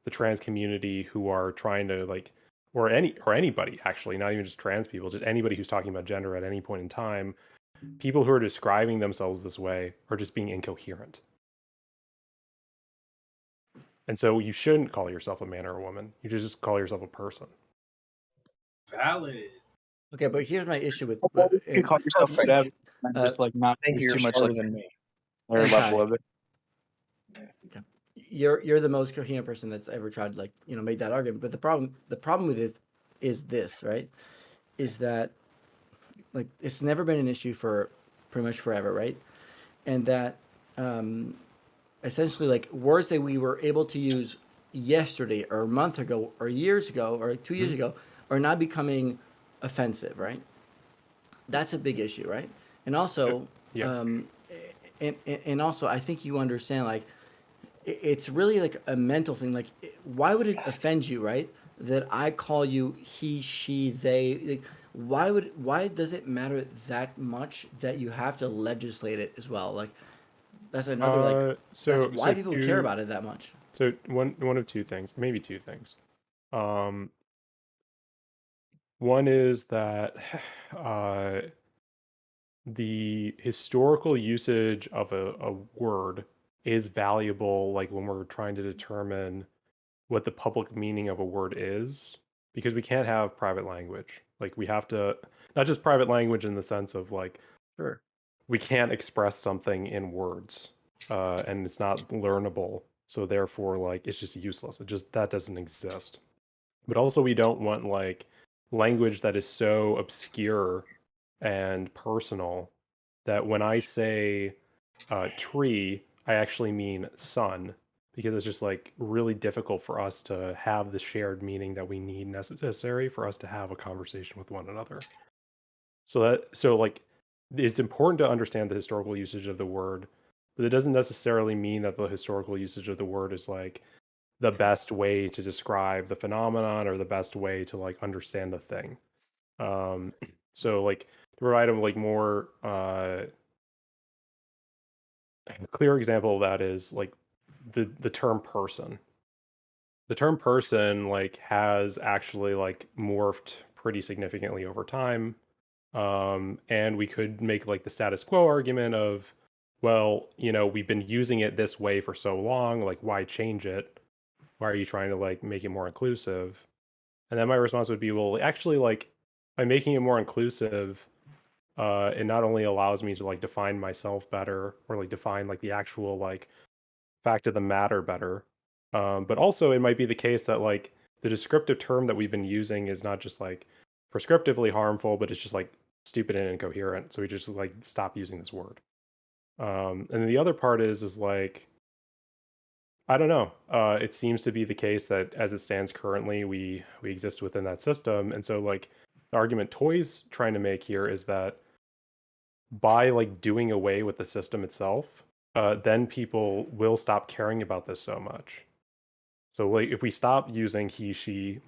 the trans community who are trying to like or anybody actually, not even just trans people, just anybody who's talking about gender at any point in time, people who are describing themselves this way are just being incoherent. And so you shouldn't call yourself a man or a woman. You should just call yourself a person. Valid. Okay, but here's my issue with You can call yourself Perfect. whatever, and just like not I think use you're too much smarter like than me. their And level Kai, of it. you're the most coherent person that's ever tried to like make that argument. But the problem with it is this, right? Is that like it's never been an issue for pretty much forever, right? And that essentially like words that we were able to use yesterday or a month ago or years ago or 2 years ago are now becoming offensive, right? That's a big issue, right? And also, and also, I think you understand like it's really like a mental thing. Like, why would it offend you, right? That I call you he, she, they. Like, why does it matter that much that you have to legislate it as well? Like, that's another like. That's why people care about it that much. So one of two things, maybe two things. One is that the historical usage of a word is valuable, like when we're trying to determine what the public meaning of a word is, because we can't have private language. Like we have to, not just private language in the sense of like, sure, we can't express something in words, and it's not learnable. So therefore, like it's just useless. It just that doesn't exist. But also, we don't want like language that is so obscure and personal that when I say tree, I actually mean sun, because it's just like really difficult for us to have the shared meaning that we need necessary for us to have a conversation with one another. So like it's important to understand the historical usage of the word, but it doesn't necessarily mean that the historical usage of the word is like the best way to describe the phenomenon or the best way to like understand the thing. So like to provide a like more clear example of that is like the term person. The term person like has actually like morphed pretty significantly over time. And we could make like the status quo argument of, well, we've been using it this way for so long, like why change it? Why are you trying to like make it more inclusive? And then my response would be, well, actually, like by making it more inclusive, it not only allows me to like define myself better or like define like the actual like fact of the matter better, but also it might be the case that like the descriptive term that we've been using is not just like prescriptively harmful, but it's just like stupid and incoherent. So we just like stop using this word. And then the other part is like I don't know. It seems to be the case that as it stands currently, we exist within that system, and so like the argument Toy's trying to make here is that by like doing away with the system itself, then people will stop caring about this so much. So like if we stop using he, she,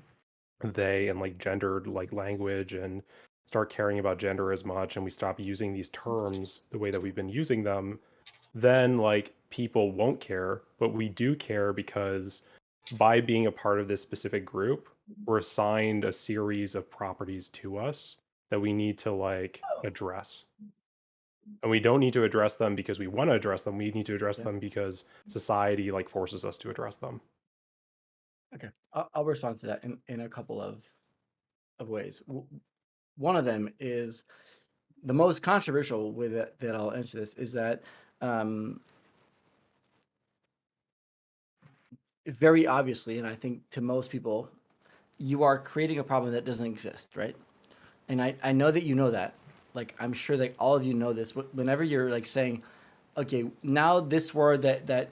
they, and like gendered like language and start caring about gender as much, and we stop using these terms the way that we've been using them, then like people won't care, but we do care because by being a part of this specific group, we're assigned a series of properties to us that we need to like address. And we don't need to address them because we want to address them. We need to address them because society like forces us to address them. Okay, I'll respond to that in a couple of ways. One of them is the most controversial way that I'll answer this is that very obviously, and I think to most people, you are creating a problem that doesn't exist, right? And I know that you know that, like I'm sure that all of you know this. Whenever you're like saying, okay, now this word that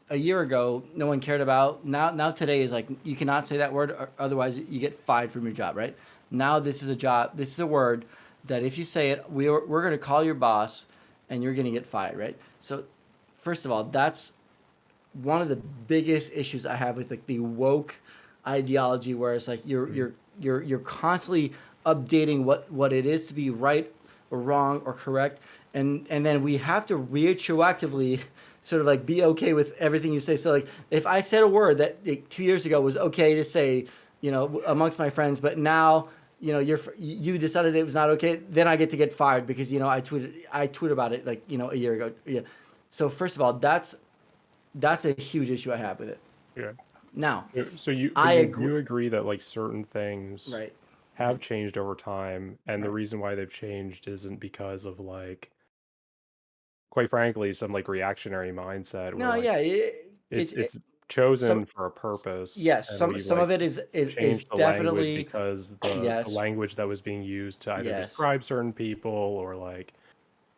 a year ago no one cared about, now today is like you cannot say that word, or otherwise you get fired from your job, right? Now this is a word that if you say it, we're going to call your boss, and you're going to get fired, right? So, first of all, that's one of the biggest issues I have with like the woke ideology, where it's like you're constantly updating what it is to be right or wrong or correct, and then we have to retroactively sort of like be okay with everything you say. So like if I said a word that like, 2 years ago was okay to say, amongst my friends, but now you decided it was not okay, then I get to get fired because I tweeted about it like a year ago. Yeah. So first of all, that's a huge issue I have with it. Yeah. Now, so you agree that like certain things right have changed over time, and the reason why they've changed isn't because of like, quite frankly, some like reactionary mindset where no, like yeah, it's chosen for a purpose. Yes, and some we've, some like, of it is changed the language definitely because the language that was being used to either Yes. describe certain people or like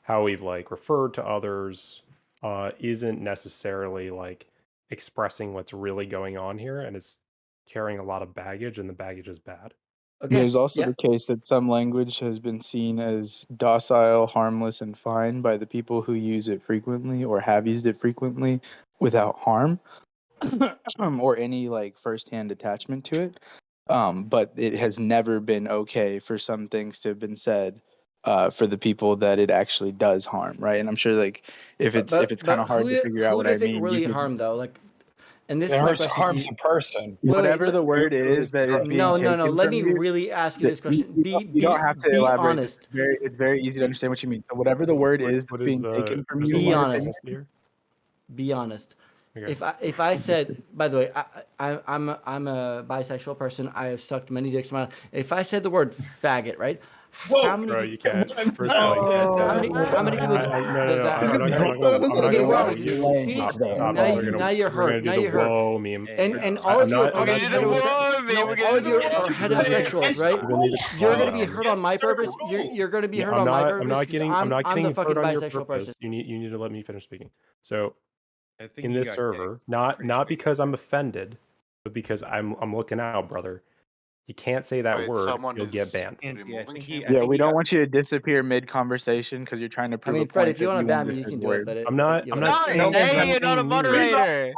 how we've like referred to others isn't necessarily like expressing what's really going on here, and it's carrying a lot of baggage, and the baggage is bad. There's also the case that some language has been seen as docile, harmless, and fine by the people who use it frequently or have used it frequently without harm or any like firsthand attachment to it. But it has never been okay for some things to have been said for the people that it actually does harm, right? And I'm sure like if it's kind of hard to figure out who what I does it mean, really you could, harm though? Like, and this It is my harms, question to harms you. a person. whatever the word is that is being No. taken Let from me you. really ask you this question. You don't have to Be elaborate. honest. It's very easy to understand what you mean. So whatever the word is What that's is being taken from you, Be in my honest. opinion, Be honest. Okay. If I said, by the way, I'm a bisexual person. I have sucked many dicks in my life. If I said the word faggot, right? How many? Bro, you can't. First of all, you can't. How many people does that? I'm not gonna Okay, allow well, you. see, now you're We're gonna hurt. do Now the you're hurt. whoa meme. And all of you are probably all of you are heterosexuals, right? You're gonna be hurt on my purpose. You're gonna be hurt on my purpose. I'm not getting the fucking hurt on your bisexual purpose. person. You need to let me finish speaking. So I think in you this got server, kicked. not because I'm offended, but because I'm looking out, brother. You can't say that Wait, word. someone You'll get is banned. removing him. yeah, we don't want you to disappear mid conversation because you're trying to I prove mean, a Fred, point if you that want to you ban me, you understood can the do it. word. But I'm not saying Hey, you're not a moderator.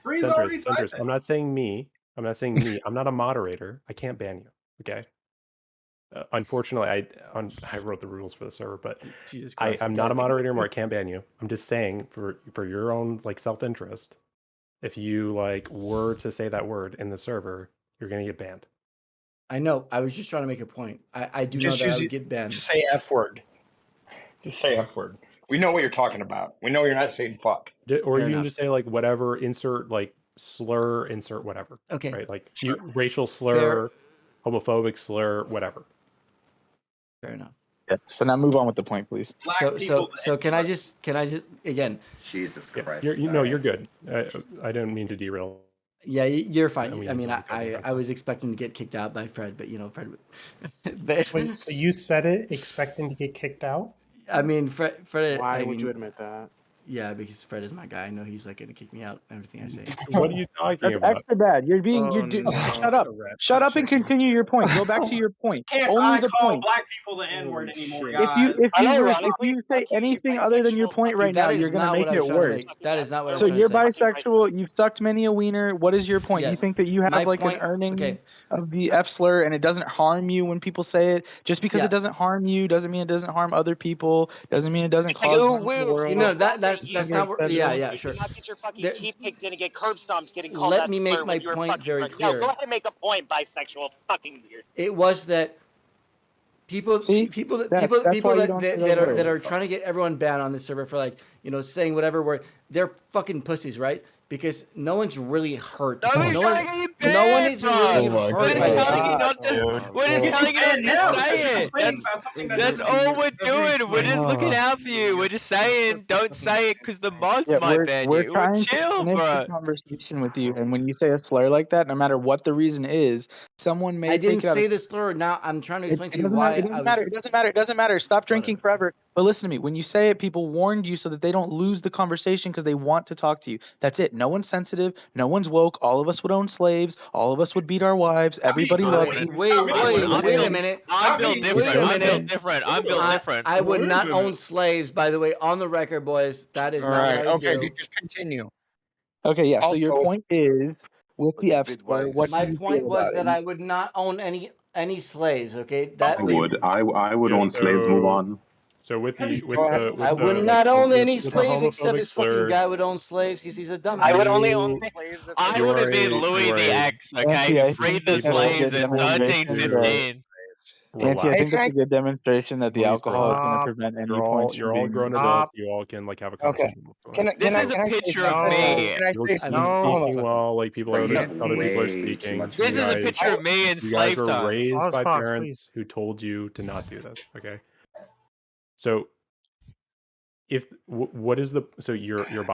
Freeze already Centrist. typing. I'm not saying me. I'm not saying me. I'm not a moderator. I can't ban you. Okay. Unfortunately, I wrote the rules for the server, but Jesus Christ, I'm you not guys a moderator anymore. I can't ban you. I'm just saying for your own like self-interest, if you like were to say that word in the server, you're gonna get banned. I know. I was just trying to make a point. I do know Just that I use would it. get banned. Just say F word. Just say F word. We know what you're talking about. We know you're not saying fuck. Or Fair you can enough. just say like whatever, insert like slur, insert whatever. Okay. Right? Like Sure. racial slur, homophobic slur, whatever. Fair enough. Yeah, so now move on with the point, please. So can I just again? Jesus Yeah, Christ. you're good. I don't mean to derail. Yeah, you're And fine. we I can mean, tell each other I was expecting to get kicked out by Fred, but Fred. But, Wait, so you said it expecting to get kicked out? I mean, Fred. Why I would mean, you admit that? Yeah, because Fred is my guy. I know he's like gonna kick me out. Everything I say. What are you talking That's about? extra bad. You're shut up. Shut up and continue your point. Go back to your point. Can't Only I the call point. black people the N-word anymore, shit. guys? If Unironically, you say you're anything other than your point right now, That is you're gonna not make what I it was trying to worse. make. That is not what I was So trying you're to say. bisexual. You've sucked many a wiener. What is your point? You Yes. think that you have My like point- an earning okay. of the F slur and it doesn't harm you when people say it? Just because Yeah. it doesn't harm you doesn't mean it doesn't harm other people. Doesn't mean it doesn't cause harm to the world. That's not what. Yeah, sure. You not get your fucking teeth kicked in and get curb stomped getting called Let that me make slur my when you were point fucking very running. clear. Yo, go ahead and make a point, bisexual fucking weird. It was that people that's why you don't say those that words. are trying to get everyone banned on this server for like saying whatever word. They're fucking pussies, right? because no one's really hurt. Nobody's No trying one, to get no one banned, is bro. really Oh my hurt We're by just this. telling you God. not to. We're just Get you telling you not banned to now because say you're it. complaining about something That's all we're doing. We're just looking out for you. We're just saying, don't say it because the mods Yeah, might ban we're you. Well, trying to chill, finish the bro. conversation with you, and when you say a slur like that, no matter what the reason is, someone may I didn't take it out say of. the slur. Now I'm trying to It, explain to it you doesn't matter. why It I doesn't was. matter. It doesn't matter. It doesn't matter. Stop drinking Whatever. forever. But listen to me. When you say it, people warned you so that they don't lose the conversation because they want to talk to you. That's it. No one's sensitive. No one's woke. All of us would own slaves. All of us would beat our wives. Everybody loves you. Wait a minute. I'm built Wait different. a I'm built minute. different. I'm built different. I would not own slaves, by the way, on the record, boys. That is All not right. what I would Okay. do. Just continue. Okay, yeah. So your Also, point is with the F Bit slur. What wives. do My you point feel about was it? that I would not own any slaves. Okay, that I would. I would Yeah, own slaves. Move on. So with the Go ahead. I would like not own any with the slaves except homophobic this fucking slurs, guy would own slaves because he's a I dumbass. would only own you slaves if I they would were. have been Louis the X, okay, Nancy, who I freed think the that that's a slaves good in demonstration that. 1315. Nancy, I relax. Hey, think can that's a I? good demonstration that the Please alcohol is relax. going to Stop. prevent any You're points all from grown being. adults. You all can like have a Okay. conversation. What's going This on. is a Can I say picture of something? No. me. Can I You're say you're something? Hold speaking on. while like people Bro, are you other have people are way too speaking. much This You is a to guys, picture of me in you guys slave were times. raised Pause, by Fox, parents please. who told you to not do this. Okay, so if what is the so your